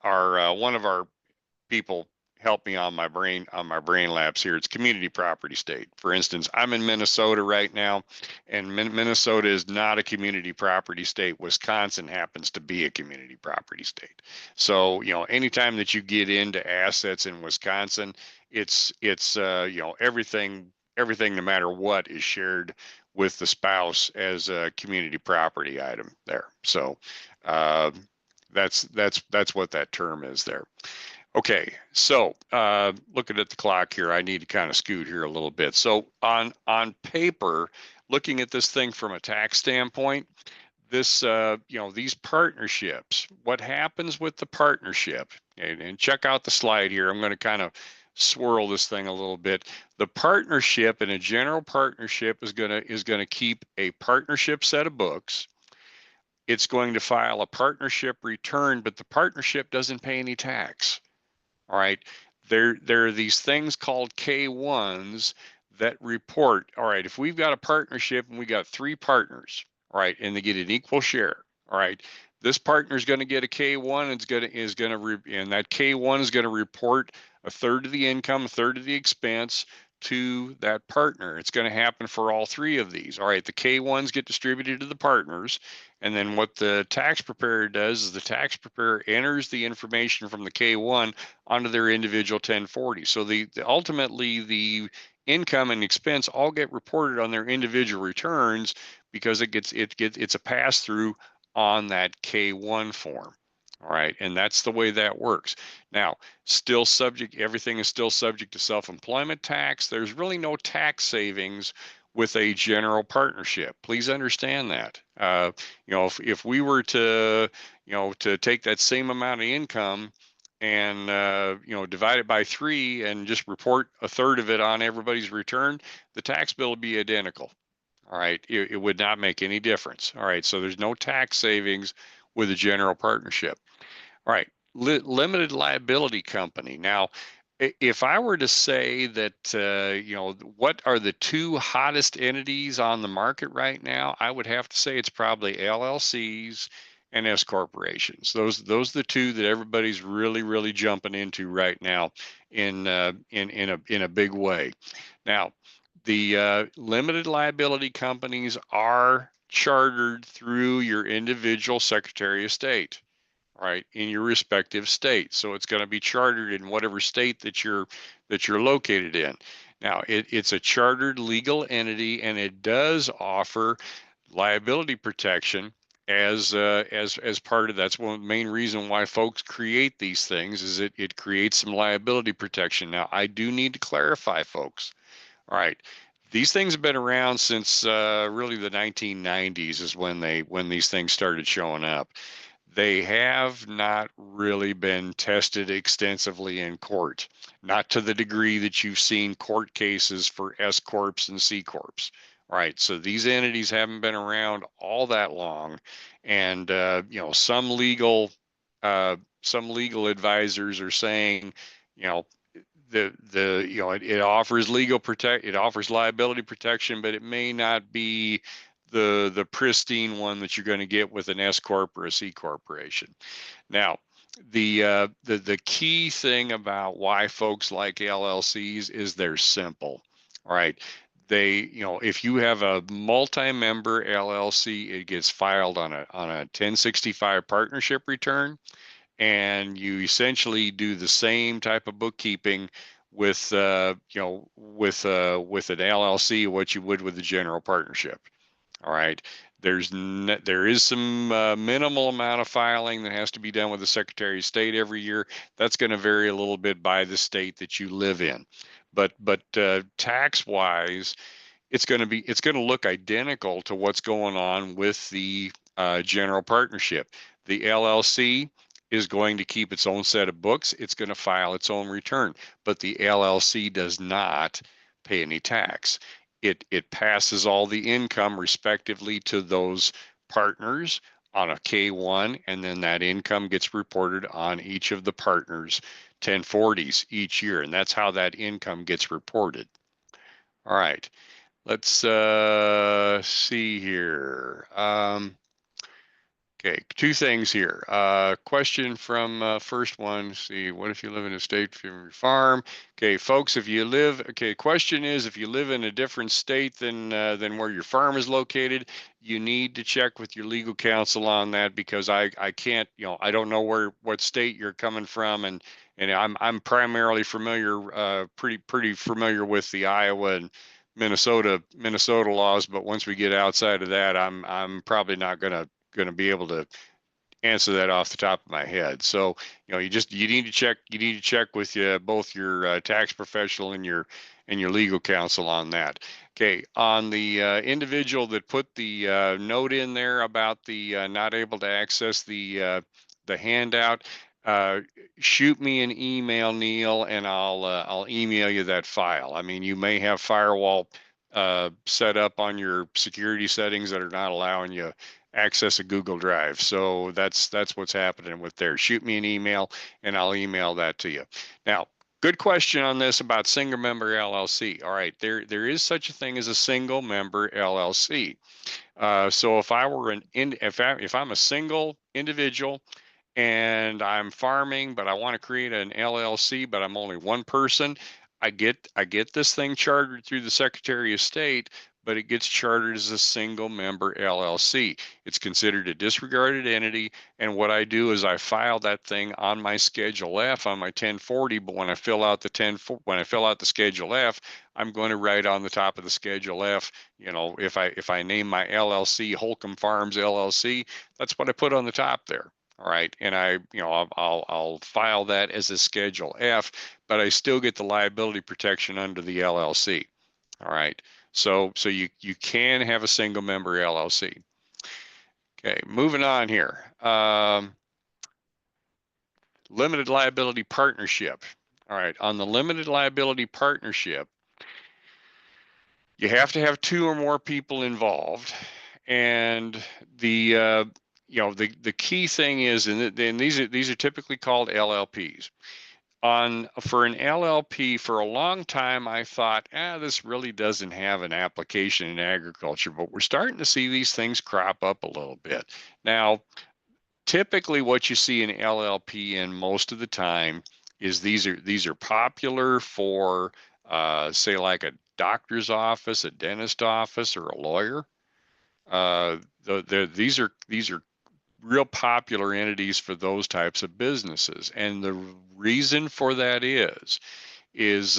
our one of our people help me on my brain lapse here. It's community property state. For instance, I'm in Minnesota right now, and Minnesota is not a community property state. Wisconsin happens to be a community property state. So anytime that you get into assets in Wisconsin, it's everything no matter what is shared with the spouse as a community property item there. So that's what that term is there. Okay, so looking at the clock here, I need to kind of scoot here a little bit. So on paper, looking at this thing from a tax standpoint, this these partnerships, what happens with the partnership, and check out the slide here. I'm going to kind of swirl this thing a little bit. The partnership in a general partnership is going to keep a partnership set of books. It's going to file a partnership return, but the partnership doesn't pay any tax. All right. There are these things called K1s that report. All right, if we've got a partnership and we got three partners, all right, and they get an equal share, all right, this partner is going to get a K1, and that K1 is going to report a third of the income, a third of the expense to that partner. It's going to happen for all three of these. All right, the K1s get distributed to the partners. And then what the tax preparer does is the tax preparer enters the information from the K1 onto their individual 1040. So ultimately the income and expense all get reported on their individual returns because it's a pass through on that K1 form. All right, and that's the way that works. Now, everything is still subject to self-employment tax. There's really no tax savings with a general partnership. Please understand that. If we were to, to take that same amount of income and divide it by 3 and just report a third of it on everybody's return, the tax bill would be identical. All right, it would not make any difference. All right, so there's no tax savings with a general partnership. All right, limited liability company. Now, if I were to say that, what are the 2 hottest entities on the market right now, I would have to say it's probably LLCs and S corporations. Those are the 2 that everybody's really jumping into right now in a big way. Now, the limited liability companies are chartered through your individual Secretary of State, right, in your respective state. So it's going to be chartered in whatever state that you're located in. Now, it's a chartered legal entity, and it does offer liability protection as part of that's one main reason why folks create these things is it creates some liability protection. Now, I do need to clarify, folks. All right. These things have been around since really the 1990s is when these things started showing up. They have not really been tested extensively in court, not to the degree that you've seen court cases for S corps and C corps. Right. So these entities haven't been around all that long, and some legal advisors are saying, you know, it offers it offers liability protection, but it may not be the pristine one that you're going to get with an S corp or a C corporation. Now, the key thing about why folks like LLCs is they're simple. All right. If you have a multi-member LLC, it gets filed on a 1065 partnership return, and you essentially do the same type of bookkeeping with with an LLC what you would with a general partnership. All right. There is some minimal amount of filing that has to be done with the Secretary of State every year. That's going to vary a little bit by the state that you live in, but tax wise, it's going to look identical to what's going on with the general partnership. The LLC is going to keep its own set of books. It's going to file its own return, but the LLC does not pay any tax. It passes all the income respectively to those partners on a K1, and then that income gets reported on each of the partners' 1040s each year, and that's how that income gets reported. All right. Let's see here. Okay, 2 things here. Question from first one. See, what if you live in a state from your farm? Okay, folks, question is, if you live in a different state than where your farm is located, you need to check with your legal counsel on that, because I can't, I don't know what state you're coming from, and I'm primarily familiar, pretty familiar with the Iowa and Minnesota laws, but once we get outside of that, I'm probably not going to be able to answer that off the top of my head. So, you need to check with both your tax professional and your legal counsel on that. Okay, on the individual that put the note in there about the not able to access the handout, shoot me an email, Neil, and I'll email you that file. I mean, you may have firewall set up on your security settings that are not allowing you access a Google Drive. So that's what's happening with there. Shoot me an email and I'll email that to you. Now, good question on this about single member LLC. All right, there is such a thing as a single member LLC. So if I'm a single individual and I'm farming, but I want to create an LLC, but I'm only one person, I get this thing chartered through the Secretary of State, but it gets chartered as a single member LLC. It's considered a disregarded entity. And what I do is I file that thing on my Schedule F on my 1040. But when I fill out the Schedule F, I'm going to write on the top of the Schedule F, if I name my LLC Holcomb Farms LLC, that's what I put on the top there. All right, and I'll file that as a Schedule F, but I still get the liability protection under the LLC. All right, so you can have a single member LLC. Okay, moving on here. Limited liability partnership. All right, on the limited liability partnership, you have to have 2 or more people involved, and the key thing is, and these are typically called LLPs. For an LLP, for a long time, I thought, this really doesn't have an application in agriculture, but we're starting to see these things crop up a little bit. Now, typically what you see in LLP in most of the time is these are popular for, say, like a doctor's office, a dentist office, or a lawyer. These are real popular entities for those types of businesses. And the reason for that is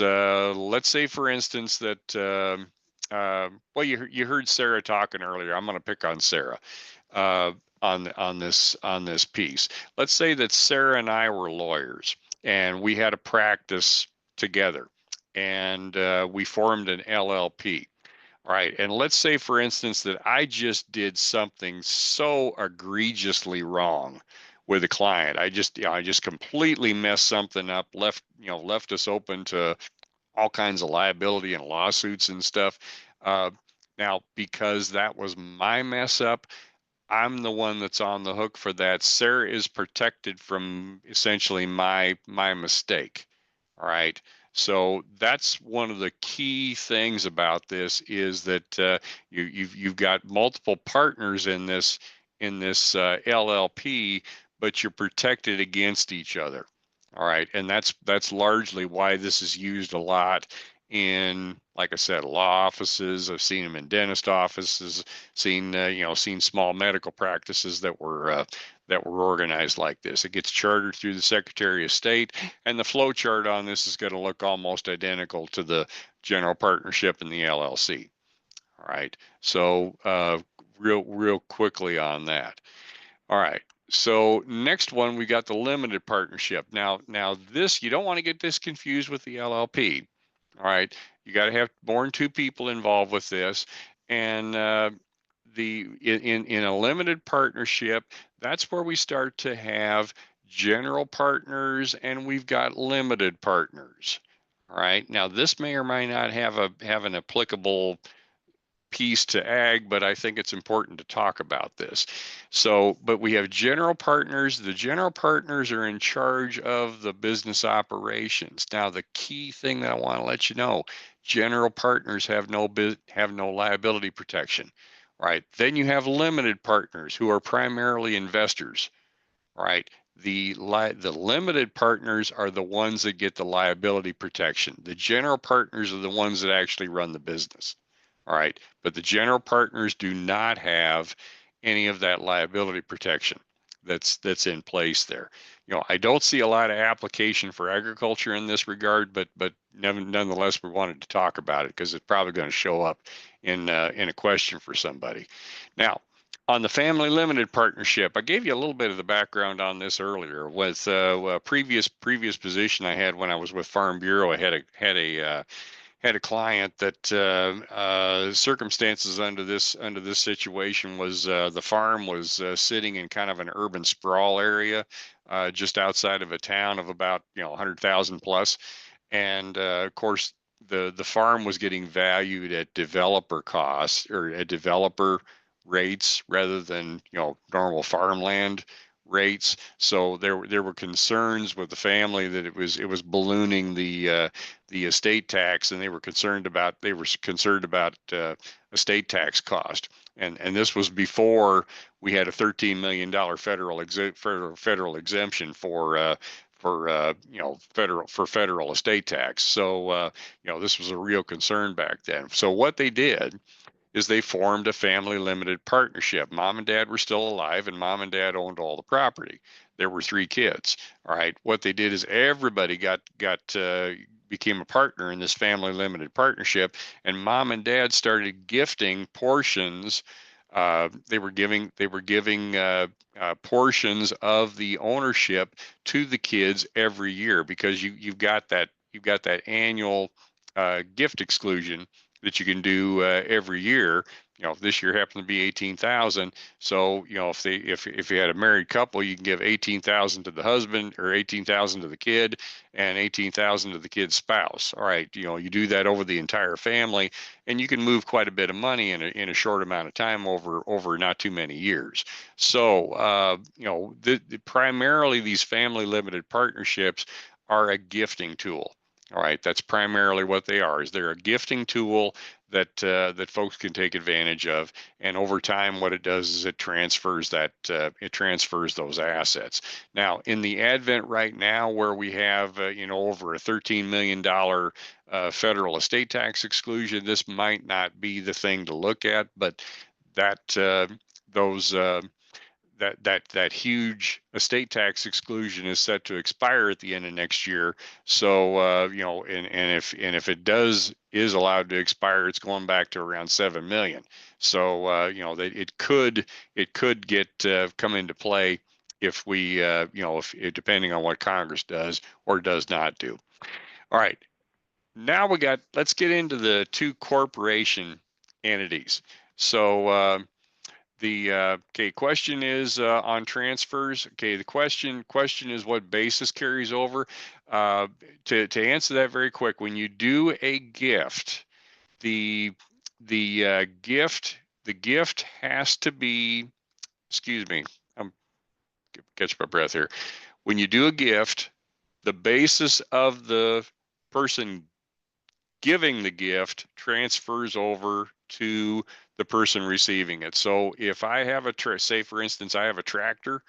let's say, for instance, that well, you heard Sarah talking earlier. I'm going to pick on Sarah on this piece. Let's say that Sarah and I were lawyers and we had a practice together, and we formed an LLP. Right. And let's say, for instance, that I just did something so egregiously wrong with a client. I just completely messed something up, left us open to all kinds of liability and lawsuits and stuff. Uh, Now, because that was my mess up, I'm the one that's on the hook for that. Sarah is protected from essentially my mistake. All right. So that's one of the key things about this, is that you've got multiple partners in this LLP, but you're protected against each other. All right, and that's largely why this is used a lot in, like I said, law offices. I've seen them in dentist offices. Seen small medical practices that were organized like this. It gets chartered through the Secretary of State, and the flow chart on this is going to look almost identical to the general partnership and the LLC. All right, so real quickly on that. All right. So next one, we got the limited partnership. Now this, you don't want to get this confused with the LLP. All right. You got to have more than 2 people involved with this. And in a limited partnership, that's where we start to have general partners, and we've got limited partners. All right. Now this may or may not have an applicable piece to ag, but I think it's important to talk about this. So, but we have general partners. The general partners are in charge of the business operations. Now, the key thing that I want to let you know, general partners have no liability protection, right? Then you have limited partners who are primarily investors, right? The limited partners are the ones that get the liability protection. The general partners are the ones that actually run the business. All right. But the general partners do not have any of that liability protection that's in place there. I don't see a lot of application for agriculture in this regard, but nonetheless, we wanted to talk about it because it's probably going to show up in a question for somebody. Now, on the family limited partnership, I gave you a little bit of the background on this earlier. With a previous position I had when I was with Farm Bureau, I had a client that circumstances under this situation was, the farm was sitting in kind of an urban sprawl area, just outside of a town of about 100,000 plus, and of course the farm was getting valued at developer costs, or at developer rates, rather than normal farmland rates. So there were concerns with the family that it was ballooning the estate tax, and they were concerned about estate tax cost. And this was before we had a $13 million federal exemption for federal estate tax. So this was a real concern back then. So what they did is they formed a family limited partnership. Mom and dad were still alive, and mom and dad owned all the property. There were 3 kids. All right. What they did is everybody became a partner in this family limited partnership, and mom and dad started gifting portions. They were giving portions of the ownership to the kids every year, because you've got that annual gift exclusion that you can do every year. This year happened to be 18,000. So, if you had a married couple, you can give 18,000 to the husband, or 18,000 to the kid, and 18,000 to the kid's spouse. All right, you do that over the entire family, and you can move quite a bit of money in a short amount of time, over not too many years. So, primarily these family limited partnerships are a gifting tool. All right, that's primarily what they are. Is they're a gifting tool that folks can take advantage of, and over time, what it does is it transfers those assets. Now, in the advent right now, where we have over a $13 million federal estate tax exclusion, this might not be the thing to look at, but that those that huge estate tax exclusion is set to expire at the end of next year. So and if it is allowed to expire, it's going back to around 7 million. So that it could get come into play if we if depending on what Congress does or does not do. All right. Now let's get into the 2 corporation entities. So the question is on transfers. Okay, the question is what basis carries over. To answer that very quick, when you do a gift, the gift has to be. Excuse me, I'm catch my breath here. When you do a gift, the basis of the person giving the gift transfers over to the person receiving it. So if I have say for instance, I have a tractor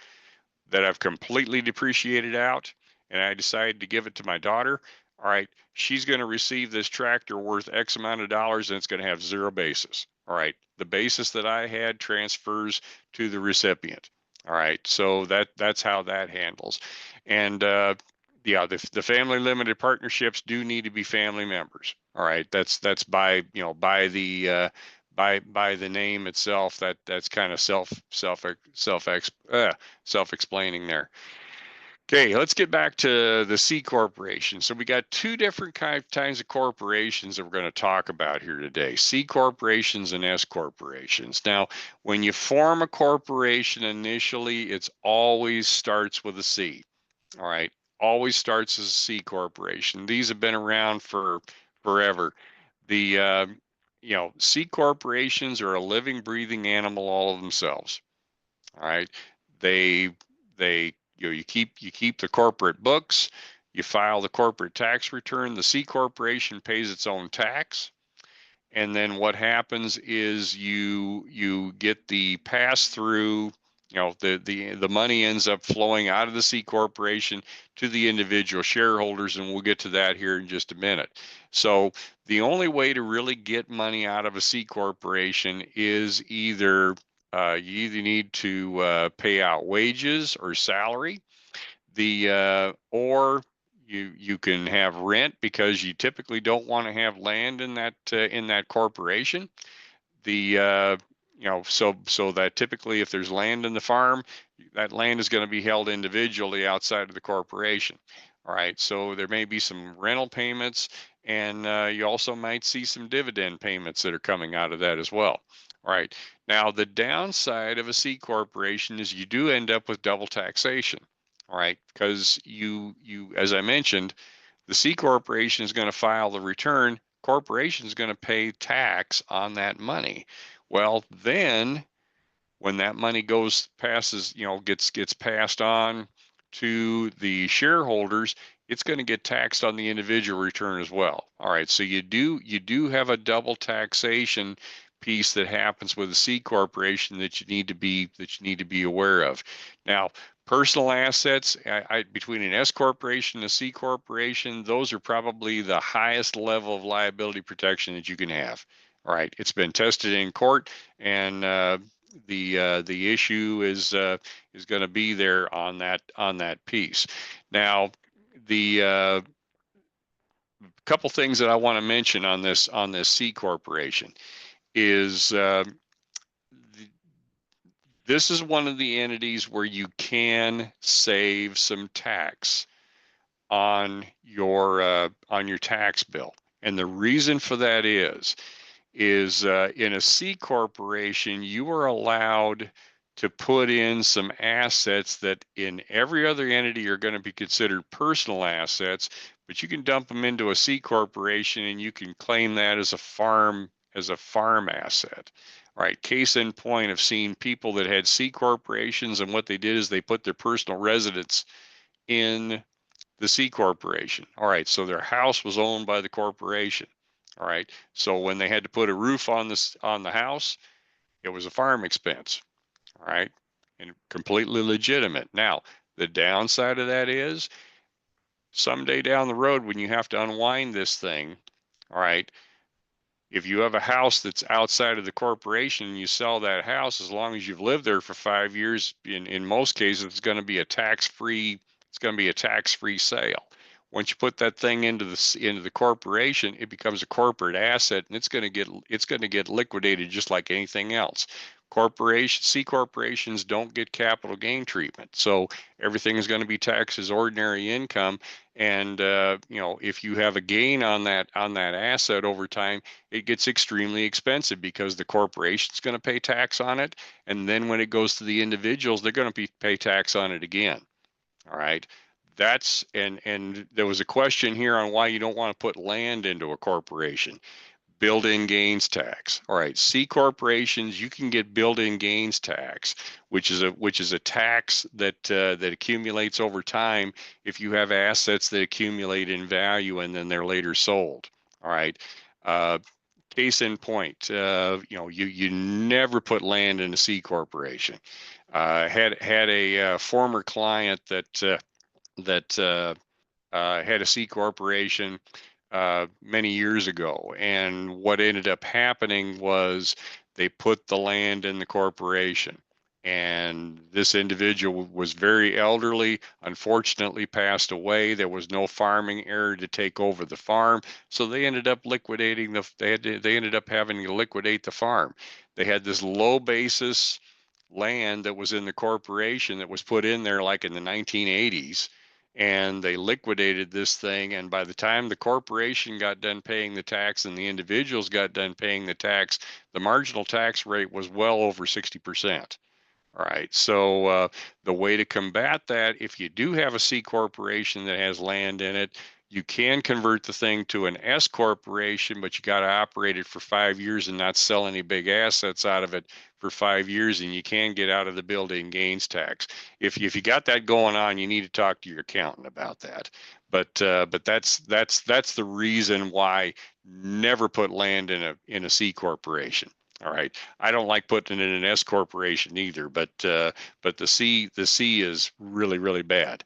that I've completely depreciated out, and I decide to give it to my daughter, all right, she's going to receive this tractor worth X amount of dollars, and it's going to have 0 basis. All right, the basis that I had transfers to the recipient. All right, so that's how that handles. And yeah, the family limited partnerships do need to be family members. All right, that's by by the name itself. That's kind of self-explaining there. Okay, let's get back to the C corporation. So we got 2 different kinds of corporations that we're going to talk about here today: C corporations and S corporations. Now, when you form a corporation initially, it always starts with a C. All right, always starts as a C corporation. These have been around for forever. The C corporations are a living, breathing animal all of themselves. All right, they you keep the corporate books, you file the corporate tax return. The C corporation pays its own tax, and then what happens is you get the pass through. The money ends up flowing out of the C corporation to the individual shareholders, and we'll get to that here in just a minute. So the only way to really get money out of a C corporation is you either need to pay out wages or salary, or you can have rent, because you typically don't want to have land in that corporation. So that typically, if there's land in the farm, that land is going to be held individually outside of the corporation. All right, so there may be some rental payments, and you also might see some dividend payments that are coming out of that as well. All right, now the downside of a C corporation is you do end up with double taxation. All right, because as I mentioned, the C corporation is going to file the return. Corporation is going to pay tax on that money. Well, then when that money gets passed on to the shareholders, it's going to get taxed on the individual return as well. All right, so you do have a double taxation piece that happens with a C corporation that you need to be aware of. Now, Personal assets, between an S corporation and a C corporation, those are probably the highest level of liability protection that you can have. All right, it's been tested in court, and the issue is going to be there on that piece. Now, the couple things that I want to mention on this C corporation is this is one of the entities where you can save some tax on your tax bill. And the reason for that is in a C corporation, you are allowed to put in some assets that in every other entity are going to be considered personal assets, but you can dump them into a C corporation and you can claim that as a farm asset. All right, case in point, I've seen people that had C corporations, and what they did is they put their personal residence in the C corporation. All right, so their house was owned by the corporation. All right, so when they had to put a roof on the house, it was a farm expense. All right, and completely legitimate. Now, the downside of that is someday down the road when you have to unwind this thing, all right, if you have a house that's outside of the corporation and you sell that house, as long as you've lived there for 5 years, in most cases, it's going to be a tax-free sale. Once you put that thing into the corporation, it becomes a corporate asset, and it's going to get liquidated just like anything else. C corporations don't get capital gain treatment, so everything is going to be taxed as ordinary income. And if you have a gain on that asset over time, it gets extremely expensive because the corporation's going to pay tax on it, and then when it goes to the individuals, they're going to pay tax on it again. All right. And there was a question here on why you don't want to put land into a corporation. Built-in gains tax. All right, C corporations, you can get built-in gains tax, which is a tax that accumulates over time if you have assets that accumulate in value and then they're later sold. All right. Case in point, you never put land in a C corporation. Had a former client that had a C corporation many years ago, and what ended up happening was they put the land in the corporation, and this individual was very elderly, unfortunately passed away. There was no farming heir to take over the farm, so they ended up liquidating they ended up having to liquidate the farm. They had this low basis land that was in the corporation that was put in there like in the 1980s, and they liquidated this thing, and by the time the corporation got done paying the tax and the individuals got done paying the tax, the marginal tax rate was well over 60%. All right, so the way to combat that, if you do have a C corporation that has land in it, you can convert the thing to an S corporation, but you got to operate it for 5 years and not sell any big assets out of it for 5 years, and you can get out of the built-in gains tax. If you got that going on, you need to talk to your accountant about that. But that's the reason why never put land in a C corporation. All right. I don't like putting it in an S corporation either, but the C is really, really bad.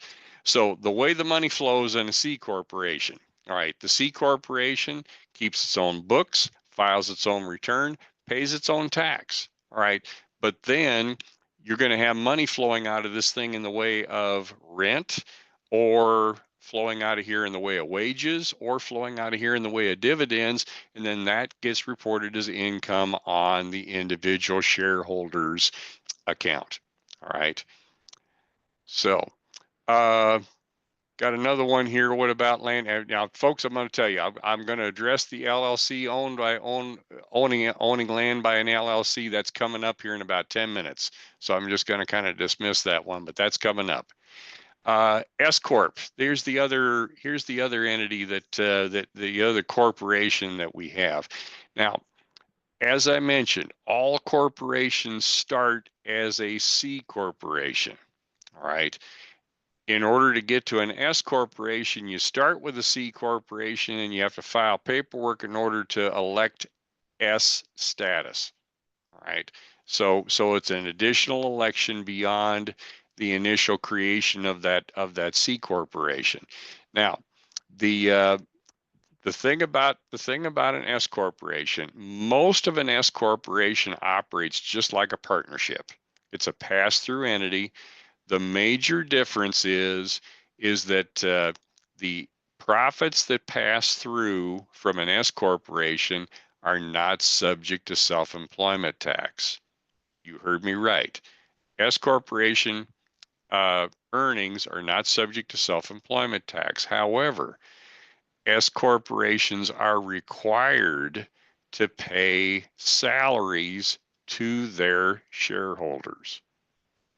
So the way the money flows in a C corporation, all right, the C corporation keeps its own books, files its own return, pays its own tax. All right. But then you're going to have money flowing out of this thing in the way of rent, or flowing out of here in the way of wages, or flowing out of here in the way of dividends, and then that gets reported as income on the individual shareholders account. All right. So got another one here. What about land? Now, folks, I'm going to tell you, I'm going to address the LLC owning land by an LLC. That's coming up here in about 10 minutes. So I'm just going to kind of dismiss that one, but that's coming up. S corp. Here's the other entity that the other corporation that we have. Now, as I mentioned, all corporations start as a C corporation. All right. In order to get to an S corporation, you start with a C corporation and you have to file paperwork in order to elect S status. All right. So it's an additional election beyond the initial creation of that C corporation. Now, the thing about an S corporation, most of an S corporation operates just like a partnership. It's a pass-through entity. The major difference is that the profits that pass through from an S corporation are not subject to self-employment tax. You heard me right. S corporation earnings are not subject to self-employment tax. However, S corporations are required to pay salaries to their shareholders,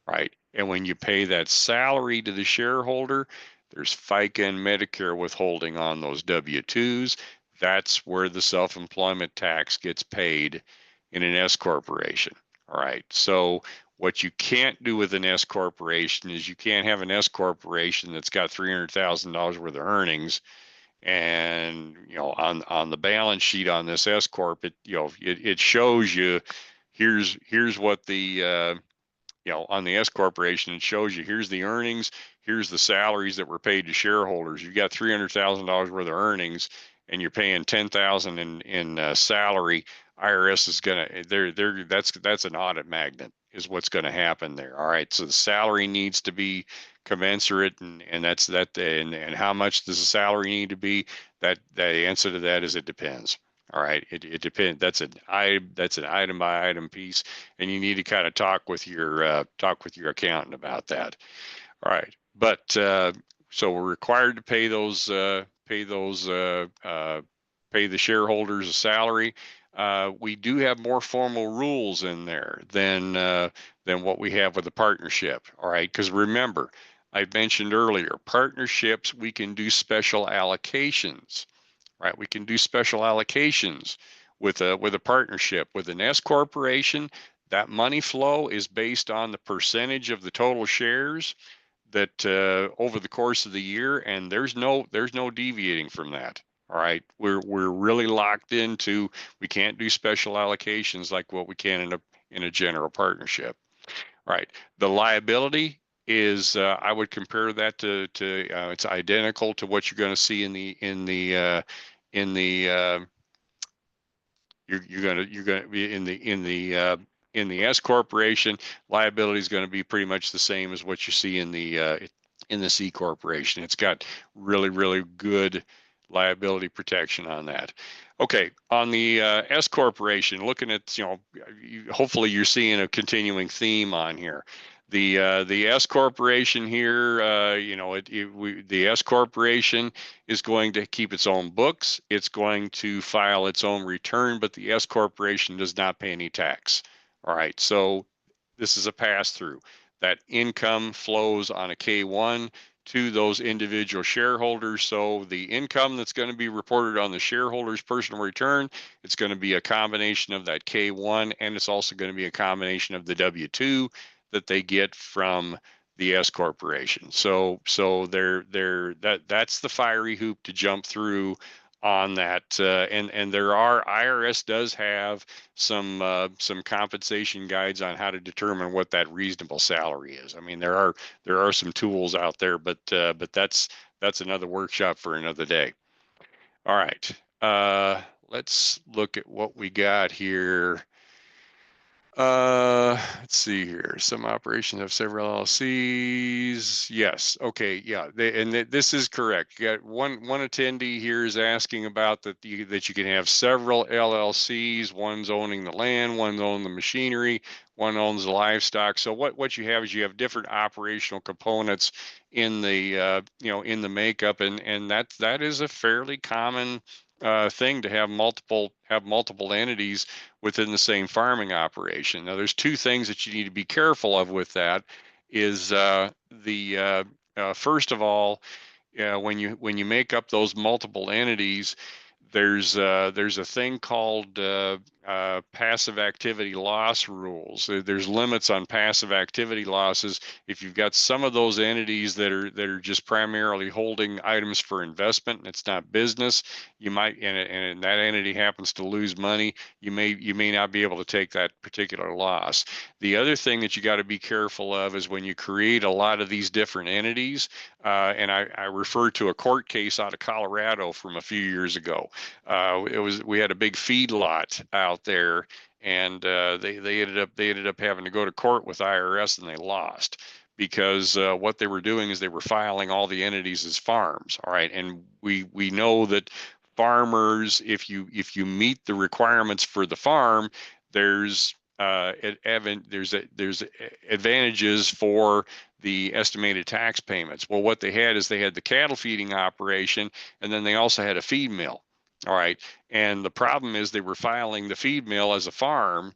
right? And when you pay that salary to the shareholder, there's FICA and Medicare withholding on those W-2s. That's where the self-employment tax gets paid in an S corporation. All right. So what you can't do with an S corporation is you can't have an S corporation that's got $300,000 worth of earnings, and on the balance sheet on this S corp, it shows you here's what the on the S corporation, it shows you here's the earnings, here's the salaries that were paid to shareholders. You've got $300,000 worth of earnings, and you're paying $10,000 in salary. IRS is gonna that's an audit magnet is what's going to happen there. All right, so the salary needs to be commensurate, and that's that. And how much does the salary need to be? That the answer to that is it depends. All right, it depends. That's an item by item piece, and you need to kind of talk with your accountant about that. All right, but so we're required to pay the shareholders a salary. We do have more formal rules in there than what we have with a partnership. All right, because remember, I mentioned earlier, partnerships, we can do special allocations, right? We can do special allocations with a partnership. With an S corporation, that money flow is based on the percentage of the total shares that over the course of the year, and there's no deviating from that. All right, we're really locked into. We can't do special allocations like what we can in a general partnership. All right, the liability is I would compare that to it's identical to what you're going to see in the you're going to be in the S corporation. Liability is going to be pretty much the same as what you see in the C corporation. It's got really good liability protection on that. Okay, on the S corporation, looking at hopefully you're seeing a continuing theme on here. The S corporation here, the S corporation is going to keep its own books. It's going to file its own return, but the S corporation does not pay any tax. All right, so this is a pass through. That income flows on a K1 to those individual shareholders. So the income that's going to be reported on the shareholder's personal return, it's going to be a combination of that K1, and it's also going to be a combination of the W-2 that they get from the S corporation. So that's the fiery hoop to jump through on that. And IRS does have some compensation guides on how to determine what that reasonable salary is. I mean, there are some tools out there, but that's another workshop for another day. All right, let's look at what we got here. Let's see here. Some operations have several LLCs. Yes. Okay. Yeah. This is correct. You got one attendee here is asking about that you can have several LLCs. One's owning the land, one's owning the machinery, one owns the livestock. So what you have is you have different operational components in the in the makeup, and that is a fairly common thing to have multiple entities within the same farming operation. Now, there's two things that you need to be careful of with that. Is first of all, when you make up those multiple entities, there's a thing called passive activity loss rules. There's limits on passive activity losses. If you've got some of those entities that are just primarily holding items for investment and it's not business, you might, and that entity happens to lose money, you may not be able to take that particular loss. The other thing that you got to be careful of is when you create a lot of these different entities, and I refer to a court case out of Colorado from a few years ago. We had a big feedlot out there, and they ended up having to go to court with IRS, and they lost because what they were doing is they were filing all the entities as farms. All right, and we know that farmers, if you meet the requirements for the farm, there's there's advantages for the estimated tax payments. Well, what they had is they had the cattle feeding operation, and then they also had a feed mill. All right. And the problem is they were filing the feed mill as a farm.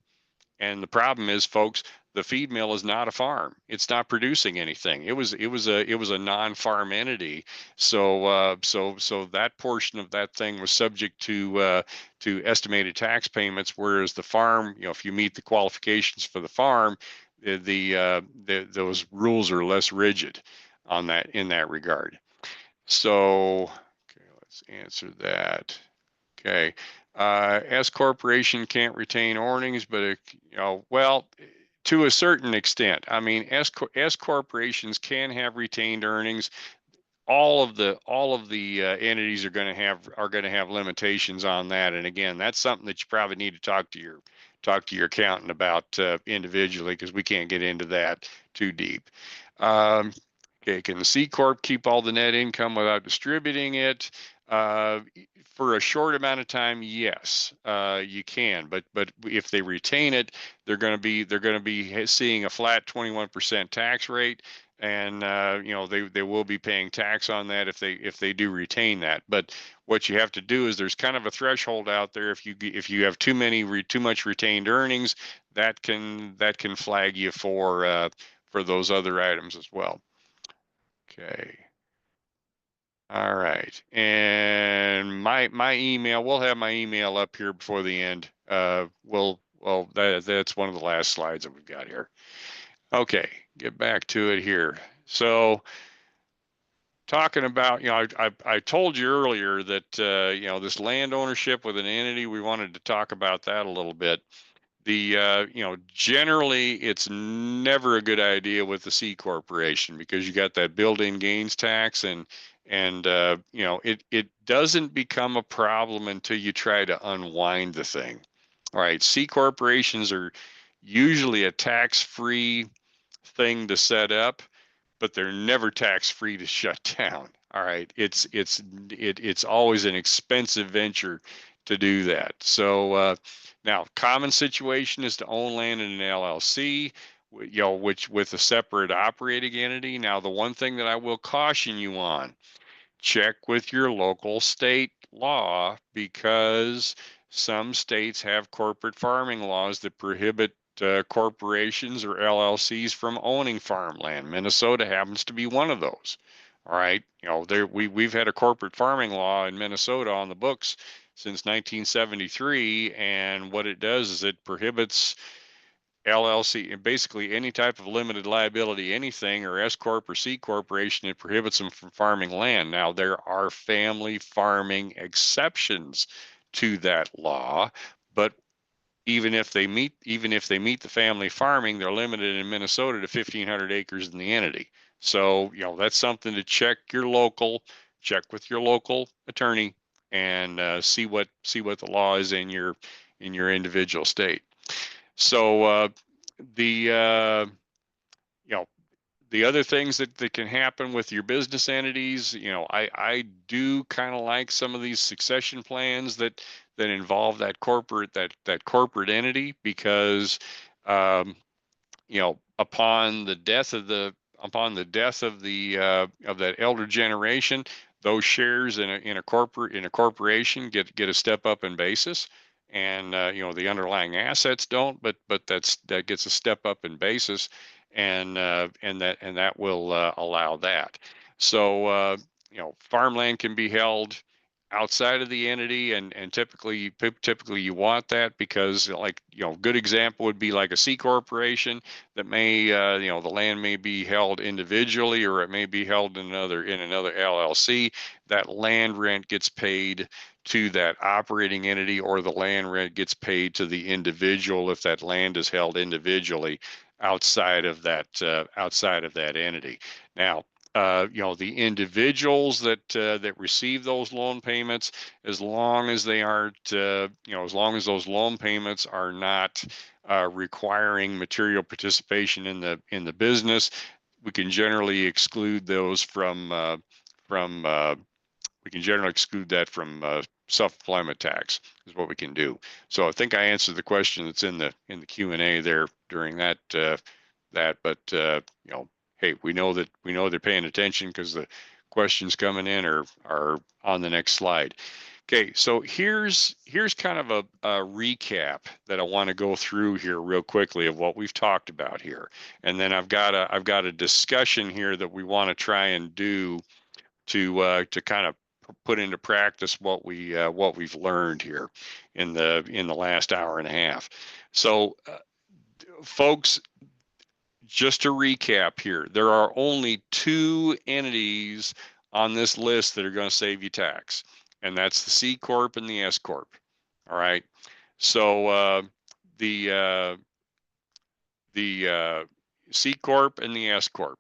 And the problem is, folks, the feed mill is not a farm. It's not producing anything. It was a non-farm entity. So that portion of that thing was subject to estimated tax payments, whereas the farm, if you meet the qualifications for the farm, those rules are less rigid on that in that regard. So, okay, let's answer that. Okay. S corporation can't retain earnings, but well, to a certain extent. I mean, S corporations can have retained earnings. All of the entities are going to have limitations on that. And again, that's something that you probably need to talk to your accountant about individually, because we can't get into that too deep. Okay, can the C corp keep all the net income without distributing it? For a short amount of time, yes, you can. But if they retain it, they're going to be seeing a flat 21% tax rate, and they will be paying tax on that if they do retain that. But what you have to do is there's kind of a threshold out there. If you have too much retained earnings, that can flag you for those other items as well. Okay. All right. And my email, we'll have my email up here before the end. That's one of the last slides that we've got here. Okay, get back to it here. So talking about, I told you earlier that this land ownership with an entity, we wanted to talk about that a little bit. Generally it's never a good idea with the C corporation, because you got that built-in gains tax, and it doesn't become a problem until you try to unwind the thing. All right, C corporations are usually a tax-free thing to set up, but they're never tax-free to shut down. All right, it's always an expensive venture to do that. So now, common situation is to own land in an LLC, which with a separate operating entity. Now, the one thing that I will caution you on: check with your local state law, because some states have corporate farming laws that prohibit corporations or LLCs from owning farmland. Minnesota happens to be one of those. All right, we've had a corporate farming law in Minnesota on the books since 1973, and what it does is it prohibits LLC, and basically any type of limited liability, anything, or S corp or C corporation, it prohibits them from farming land. Now, there are family farming exceptions to that law, but even if they meet the family farming, they're limited in Minnesota to 1,500 acres in the entity. So that's something to check with your local attorney, and see what the law is in your individual state. So the the other things that can happen with your business entities, I do kind of like some of these succession plans that involve that corporate entity, because upon the death of that elder generation, those shares in a corporation get a step up in basis, and the underlying assets don't, but that gets a step up in basis, and that will allow that. So farmland can be held outside of the entity, and typically you want that because, like, good example would be like a C corporation that may, the land may be held individually, or it may be held in another LLC. That land rent gets paid to that operating entity, or the land rent gets paid to the individual if that land is held individually outside of that entity. Now, the individuals that receive those loan payments, as long as they aren't, as long as those loan payments are not requiring material participation in the business, we can generally exclude those from we can generally exclude that from self-employment tax is what we can do. So I think I answered the question that's in the Q&A there during that, but hey, we know they're paying attention because the questions coming in are on the next slide. Okay, so here's kind of a recap that I want to go through here real quickly of what we've talked about here, and then I've got a discussion here that we want to try and do to kind of put into practice what we've learned here in the last hour and a half. So, folks, just to recap here, there are only two entities on this list that are going to save you tax, and that's the C Corp and the S Corp. All right. So the C Corp and the S Corp.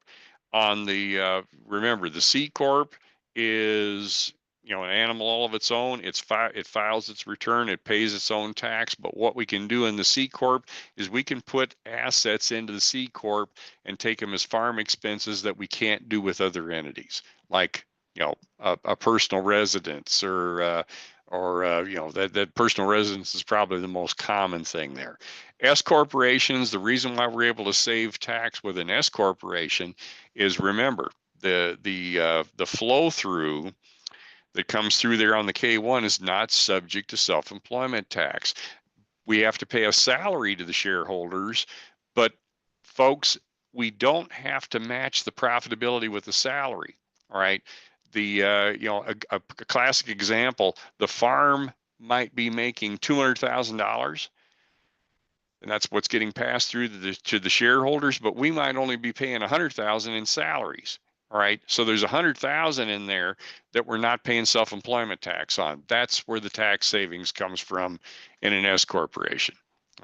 On the remember, the C Corp is an animal all of its own. It files its return, it pays its own tax. But what we can do in the C Corp is we can put assets into the C Corp and take them as farm expenses that we can't do with other entities, like a personal residence, or that personal residence is probably the most common thing there. S corporations, the reason why we're able to save tax with an S corporation is, remember, the flow through that comes through there on the K1 is not subject to self-employment tax. We have to pay a salary to the shareholders, but folks, we don't have to match the profitability with the salary. All right. A classic example, the farm might be making $200,000, and that's what's getting passed through to the shareholders, but we might only be paying 100,000 in salaries. All right. So there's 100,000 in there that we're not paying self-employment tax on. That's where the tax savings comes from in an S corporation.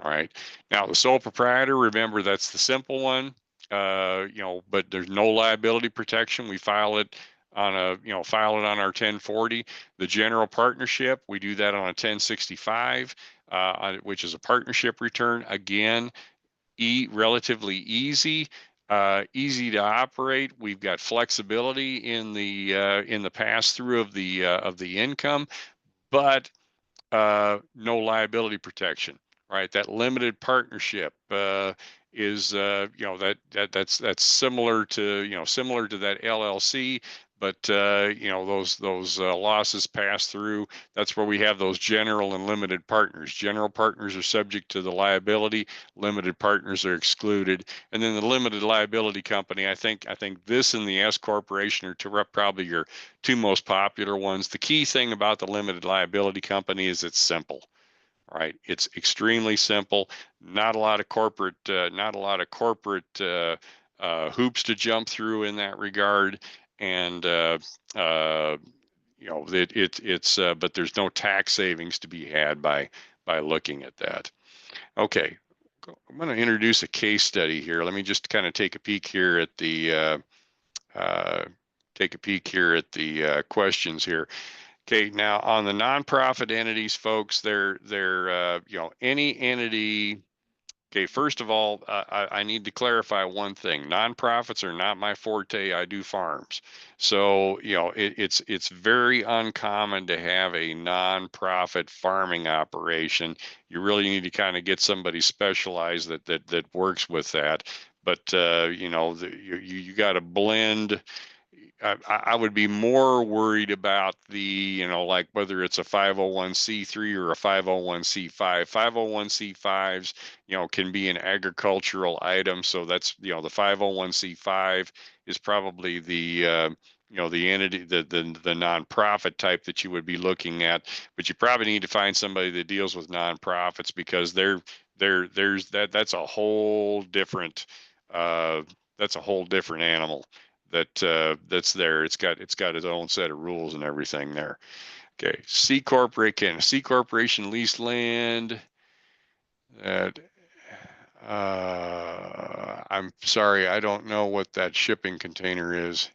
All right. Now the sole proprietor, remember, that's the simple one. But there's no liability protection. We file it on our 1040. The general partnership, we do that on a 1065, which is a partnership return. Again, relatively easy. Easy to operate. We've got flexibility in the pass through of the income, but no liability protection. Right, that limited partnership is that's similar to that LLC, but those losses pass through. That's where we have those general and limited partners. General partners are subject to the liability. Limited partners are excluded. And then the limited liability company, I think this and the S corporation are probably your two most popular ones. The key thing about the limited liability company is it's simple. Right, it's extremely simple. Not a lot of corporate hoops to jump through in that regard, and but there's no tax savings to be had by looking at that. Okay, I'm going to introduce a case study here. Let me just kind of take a peek here at the questions here. Okay, now on the nonprofit entities, folks, they're any entity. Okay, first of all, I need to clarify one thing. Nonprofits are not my forte. I do farms. So, it's very uncommon to have a nonprofit farming operation. You really need to kind of get somebody specialized that works with that. But you got to blend. I would be more worried about like whether it's a 501c3 or a 501c5. 501c5s, can be an agricultural item. So that's, the 501c5 is probably the the entity, the nonprofit type that you would be looking at, but you probably need to find somebody that deals with nonprofits, because that's a whole different animal that's there. It's got its own set of rules and everything there. Okay, C corporation lease land. That I'm sorry, I don't know what that shipping container is.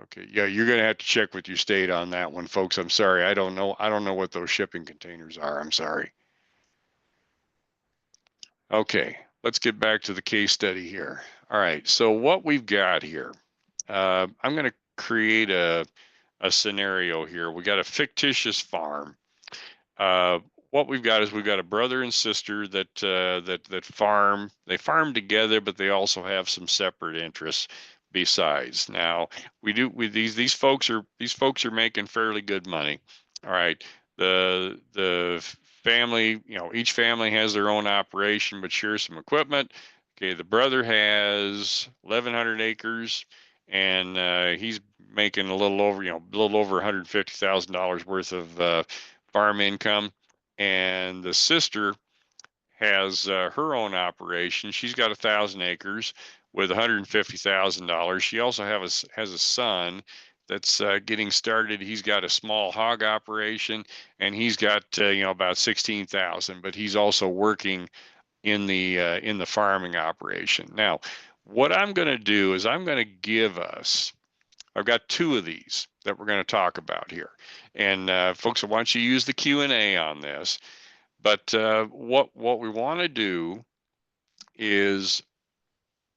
Okay, yeah, you're gonna have to check with your state on that one, folks. I'm sorry, I don't know. I don't know what those shipping containers are. I'm sorry. Okay, let's get back to the case study here. All right, so what we've got here, I'm gonna create a scenario here. We got a fictitious farm. Uh, what we've got is we've got a brother and sister that farm. They farm together, but they also have some separate interests besides. Now these folks are making fairly good money. All right. The family, each family has their own operation, but shares some equipment. Okay, the brother has 1,100 acres, and he's making a little over $150,000 worth of farm income. And the sister has her own operation. She's got 1,000 acres with $150,000. She also has a son that's getting started. He's got a small hog operation, and he's got about 16,000. But he's also working in the farming operation. Now, what I'm going to do is I'm going to give us. I've got two of these that we're going to talk about here, and folks, I want you to use the Q&A on this. But what we want to do is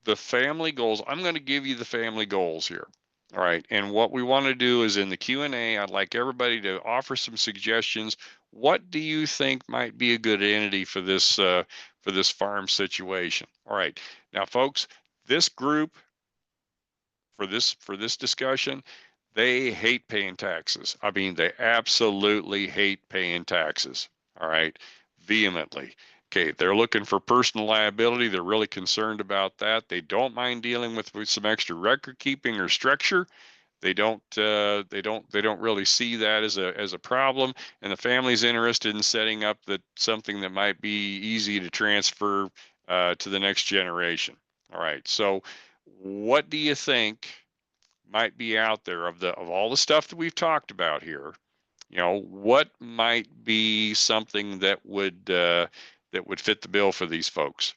the family goals. I'm going to give you the family goals here. All right. And what we want to do is in the Q&A, I'd like everybody to offer some suggestions. What do you think might be a good entity for this farm situation? All right. Now, folks, this group for this discussion, they hate paying taxes. I mean, they absolutely hate paying taxes. All right. Vehemently. Okay, they're looking for personal liability. They're really concerned about that. They don't mind dealing with some extra record keeping or structure. They don't really see that as a problem. And the family's interested in setting up something that might be easy to transfer to the next generation. All right. So, what do you think might be out there of all the stuff that we've talked about here? What might be something that would fit the bill for these folks?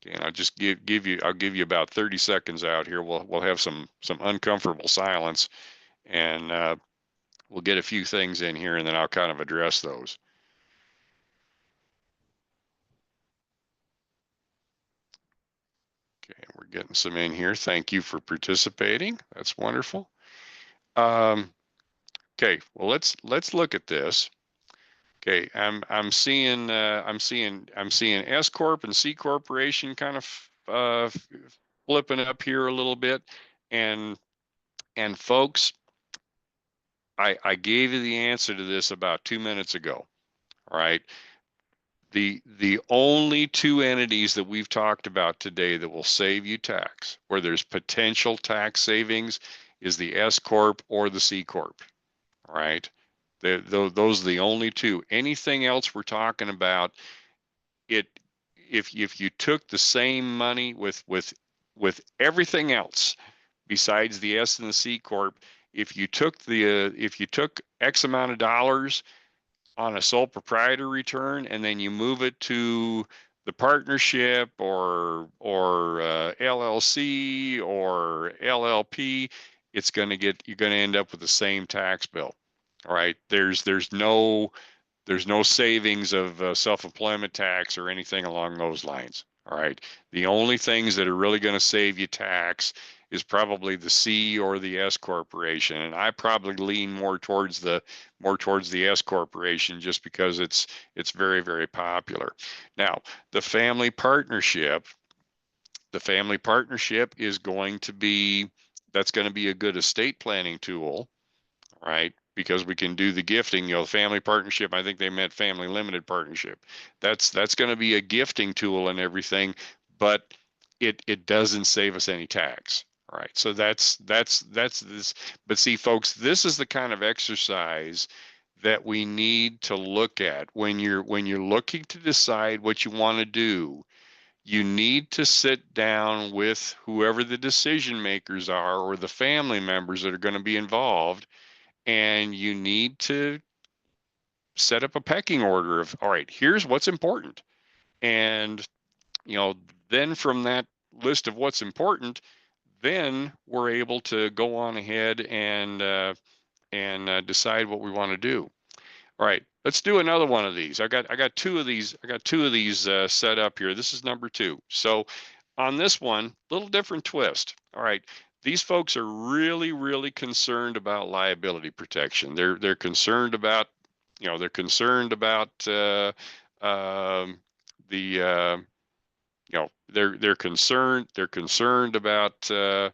Okay, and I'll just give you about 30 seconds out here. We'll have some uncomfortable silence, and we'll get a few things in here, and then I'll kind of address those. Okay, we're getting some in here. Thank you for participating. That's wonderful. Okay, well let's look at this. Okay, I'm seeing S corp and C corporation kind of flipping up here a little bit, and folks, I gave you the answer to this about 2 minutes ago. All right, the only two entities that we've talked about today that will save you tax, where there's potential tax savings, is the S corp or the C corp. All right. Those are the only two. Anything else we're talking about, if you took the same money with everything else besides the S and the C corp, if you took X amount of dollars on a sole proprietor return and then you move it to the partnership or LLC or LLP, you're going to end up with the same tax bill. All right. There's no savings of self-employment tax or anything along those lines. All right. The only things that are really going to save you tax is probably the C or the S corporation, and I probably lean more towards the S corporation just because it's very, very popular. Now, the family partnership is going to be a good estate planning tool, right? because we can do the gifting, family partnership. I think they meant family limited partnership. That's going to be a gifting tool and everything, but it doesn't save us any tax. All right. So that's this. But see, folks, this is the kind of exercise that we need to look at when you're looking to decide what you want to do. You need to sit down with whoever the decision makers are or the family members that are going to be involved, and you need to set up a pecking order of, all right, here's what's important. And, you know, then from that list of what's important, then we're able to go on ahead and decide what we want to do. All right, let's do another one of these. I got two of these. I got two of these set up here. This is number 2. So on this one, little different twist. All right, these folks are really concerned about liability protection. They're concerned about, they're concerned about the they're concerned about the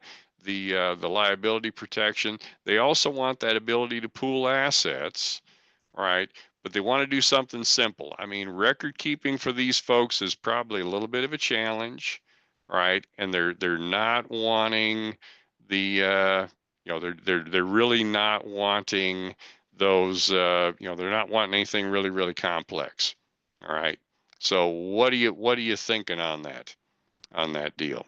liability protection. They also want that ability to pool assets, right? But they want to do something simple. I mean, record keeping for these folks is probably a little bit of a challenge, right? And they're not wanting the they're really not wanting those they're not wanting anything really complex. All right. So what are you thinking on that deal?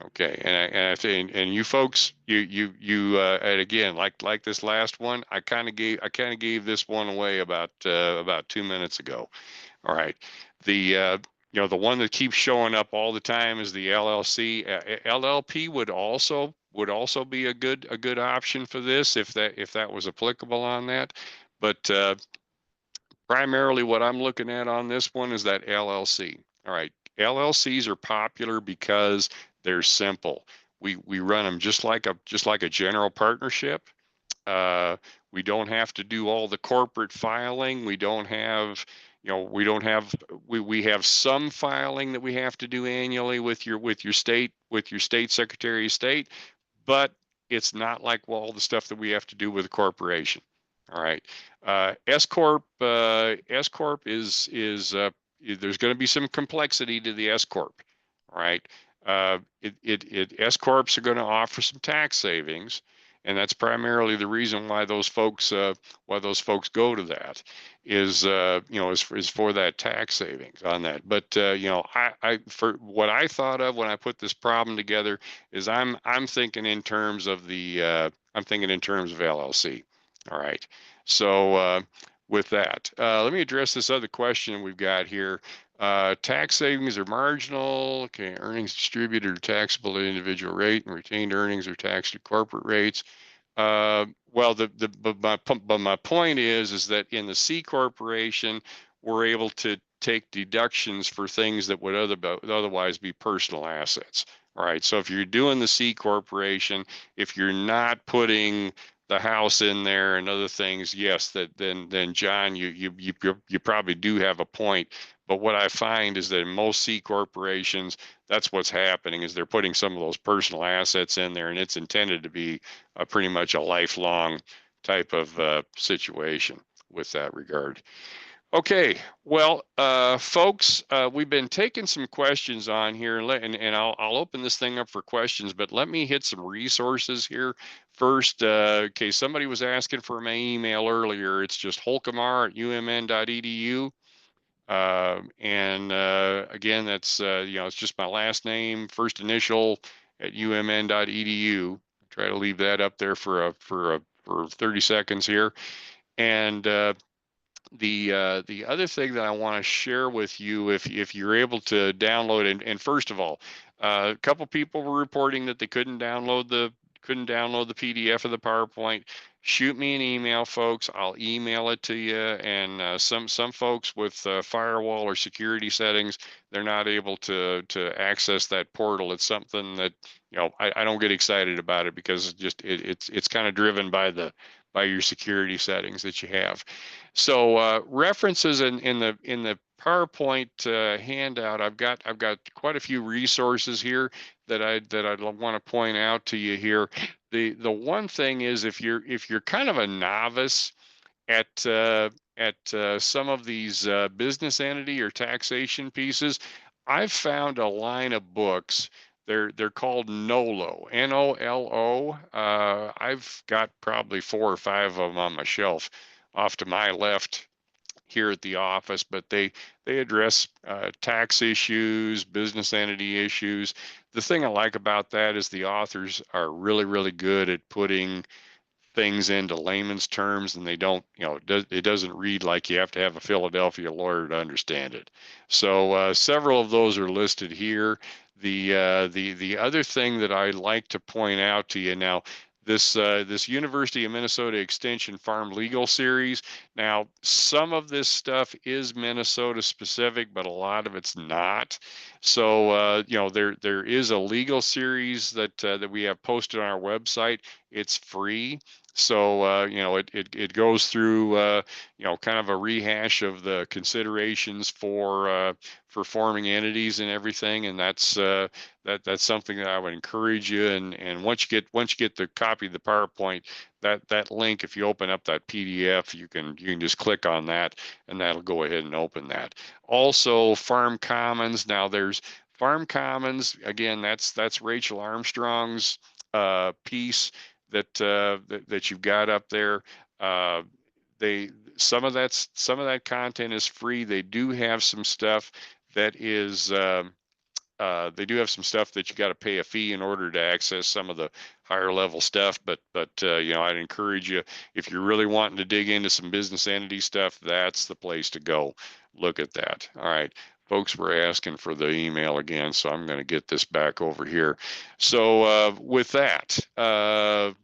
Okay, and I think, and you folks, and again, like this last one, I kind of gave this one away about 2 minutes ago. All right, the the one that keeps showing up all the time is the LLC. LLP would also be a good option for this if that was applicable on that, but primarily what I'm looking at on this one is that LLC. All right, LLCs are popular because they're simple. We run them just like a general partnership. Uh, we don't have to do all the corporate filing. We have some filing that we have to do annually with your state secretary of state, but it's not like all the stuff that we have to do with a corporation. All right. S corp is there's going to be some complexity to the S corp. All right. S corps are going to offer some tax savings, and that's primarily the reason why those folks go to that is for that tax savings on that. But I for what I thought of when I put this problem together is I'm thinking in terms of LLC. All right. So with that, let me address this other question we've got here. Tax savings are marginal. Okay, earnings distributed are taxable at individual rate, and retained earnings are taxed at corporate rates. Well, but my point is that in the C corporation, we're able to take deductions for things that would otherwise be personal assets. All right. So if you're doing the C corporation, if you're not putting the house in there and other things, yes, then John, you probably do have a point. But what I find is that in most C corporations, that's what's happening is they're putting some of those personal assets in there, and it's intended to be pretty much a lifelong type of situation with that regard. Okay, well, folks, we've been taking some questions on here, and I'll open this thing up for questions, but let me hit some resources here first. Okay, somebody was asking for my email earlier. It's just holcomar@umn.edu. Again, that's it's just my last name, first initial at umn.edu. Try to leave that up there for 30 seconds here. And the other thing that I want to share with you, if you're able to download, and first of all, a couple people were reporting that they couldn't download the PDF of the PowerPoint. Shoot me an email, folks. I'll email it to you. And some folks with firewall or security settings, they're not able to access that portal. It's something that I don't get excited about it because it's kind of driven by the by your security settings that you have. So references in the PowerPoint handout, I've got quite a few resources here that I'd want to point out to you here. The one thing is, if you're kind of a novice at some of these business entity or taxation pieces, I've found a line of books. They're called NOLO, NOLO. I've got probably 4 or 5 of them on my shelf off to my left here at the office, but they address tax issues, business entity issues. The thing I like about that is the authors are really good at putting things into layman's terms, and they don't, it doesn't read like you have to have a Philadelphia lawyer to understand it. So several of those are listed here. The other thing that I like to point out to you now, this University of Minnesota Extension Farm Legal Series. Now, some of this stuff is Minnesota specific, but a lot of it's not. So there is a legal series that we have posted on our website. It's free. So it goes through kind of a rehash of the considerations for forming entities and everything, and that's something that I would encourage you. And once you get the copy of the PowerPoint, that link, if you open up that PDF, you can just click on that, and that'll go ahead and open that. Also, Farm Commons. Now there's Farm Commons again. That's Rachel Armstrong's piece that you've got up there. Some of that content is free. They do have some stuff that is they do have some stuff that you got to pay a fee in order to access some of the higher level stuff. But I'd encourage you, if you're really wanting to dig into some business entity stuff, that's the place to go. Look at that. All right. Folks were asking for the email again, so I'm going to get this back over here. So with that, for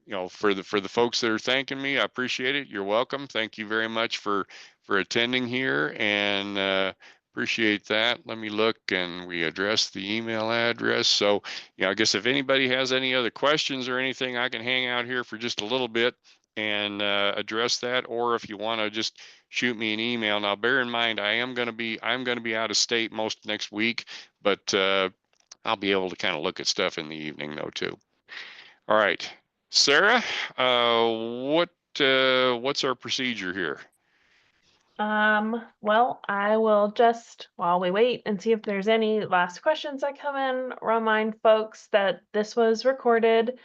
the folks that are thanking me, I appreciate it. You're welcome. Thank you very much for attending here, and appreciate that. Let me look, and we addressed the email address. So I guess if anybody has any other questions or anything, I can hang out here for just a little bit and address that. Or if you want to just shoot me an email. Now, bear in mind, I'm going to be out of state most next week, but I'll be able to kind of look at stuff in the evening though too. All right, Sarah, what's our procedure here? Well, I will just, while we wait and see if there's any last questions that come in, remind folks that this was recorded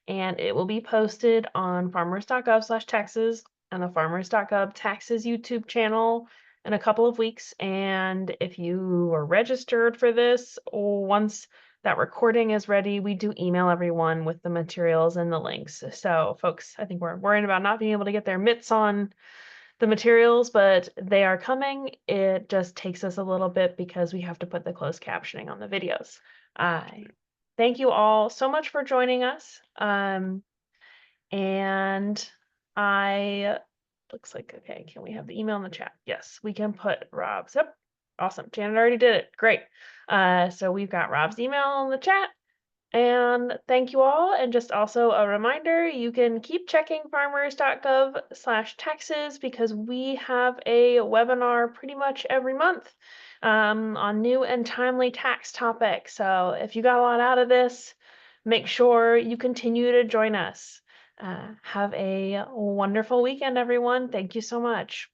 and it will be posted on farmers.gov/taxes and the farmers.gov taxes YouTube channel in a couple of weeks. And if you are registered for this, once that recording is ready, we do email everyone with the materials and the links. So folks, I think we're worried about not being able to get their mitts on the materials, but they are coming. It just takes us a little bit because we have to put the closed captioning on the videos. Thank you all so much for joining us. And looks like, okay, can we have the email in the chat? Yes, we can put Rob's. Yep, awesome. Janet already did it. Great. So we've got Rob's email in the chat. And thank you all. And just also a reminder, you can keep checking farmers.gov/taxes because we have a webinar pretty much every month on new and timely tax topics. So if you got a lot out of this, make sure you continue to join us. Have a wonderful weekend, everyone. Thank you so much.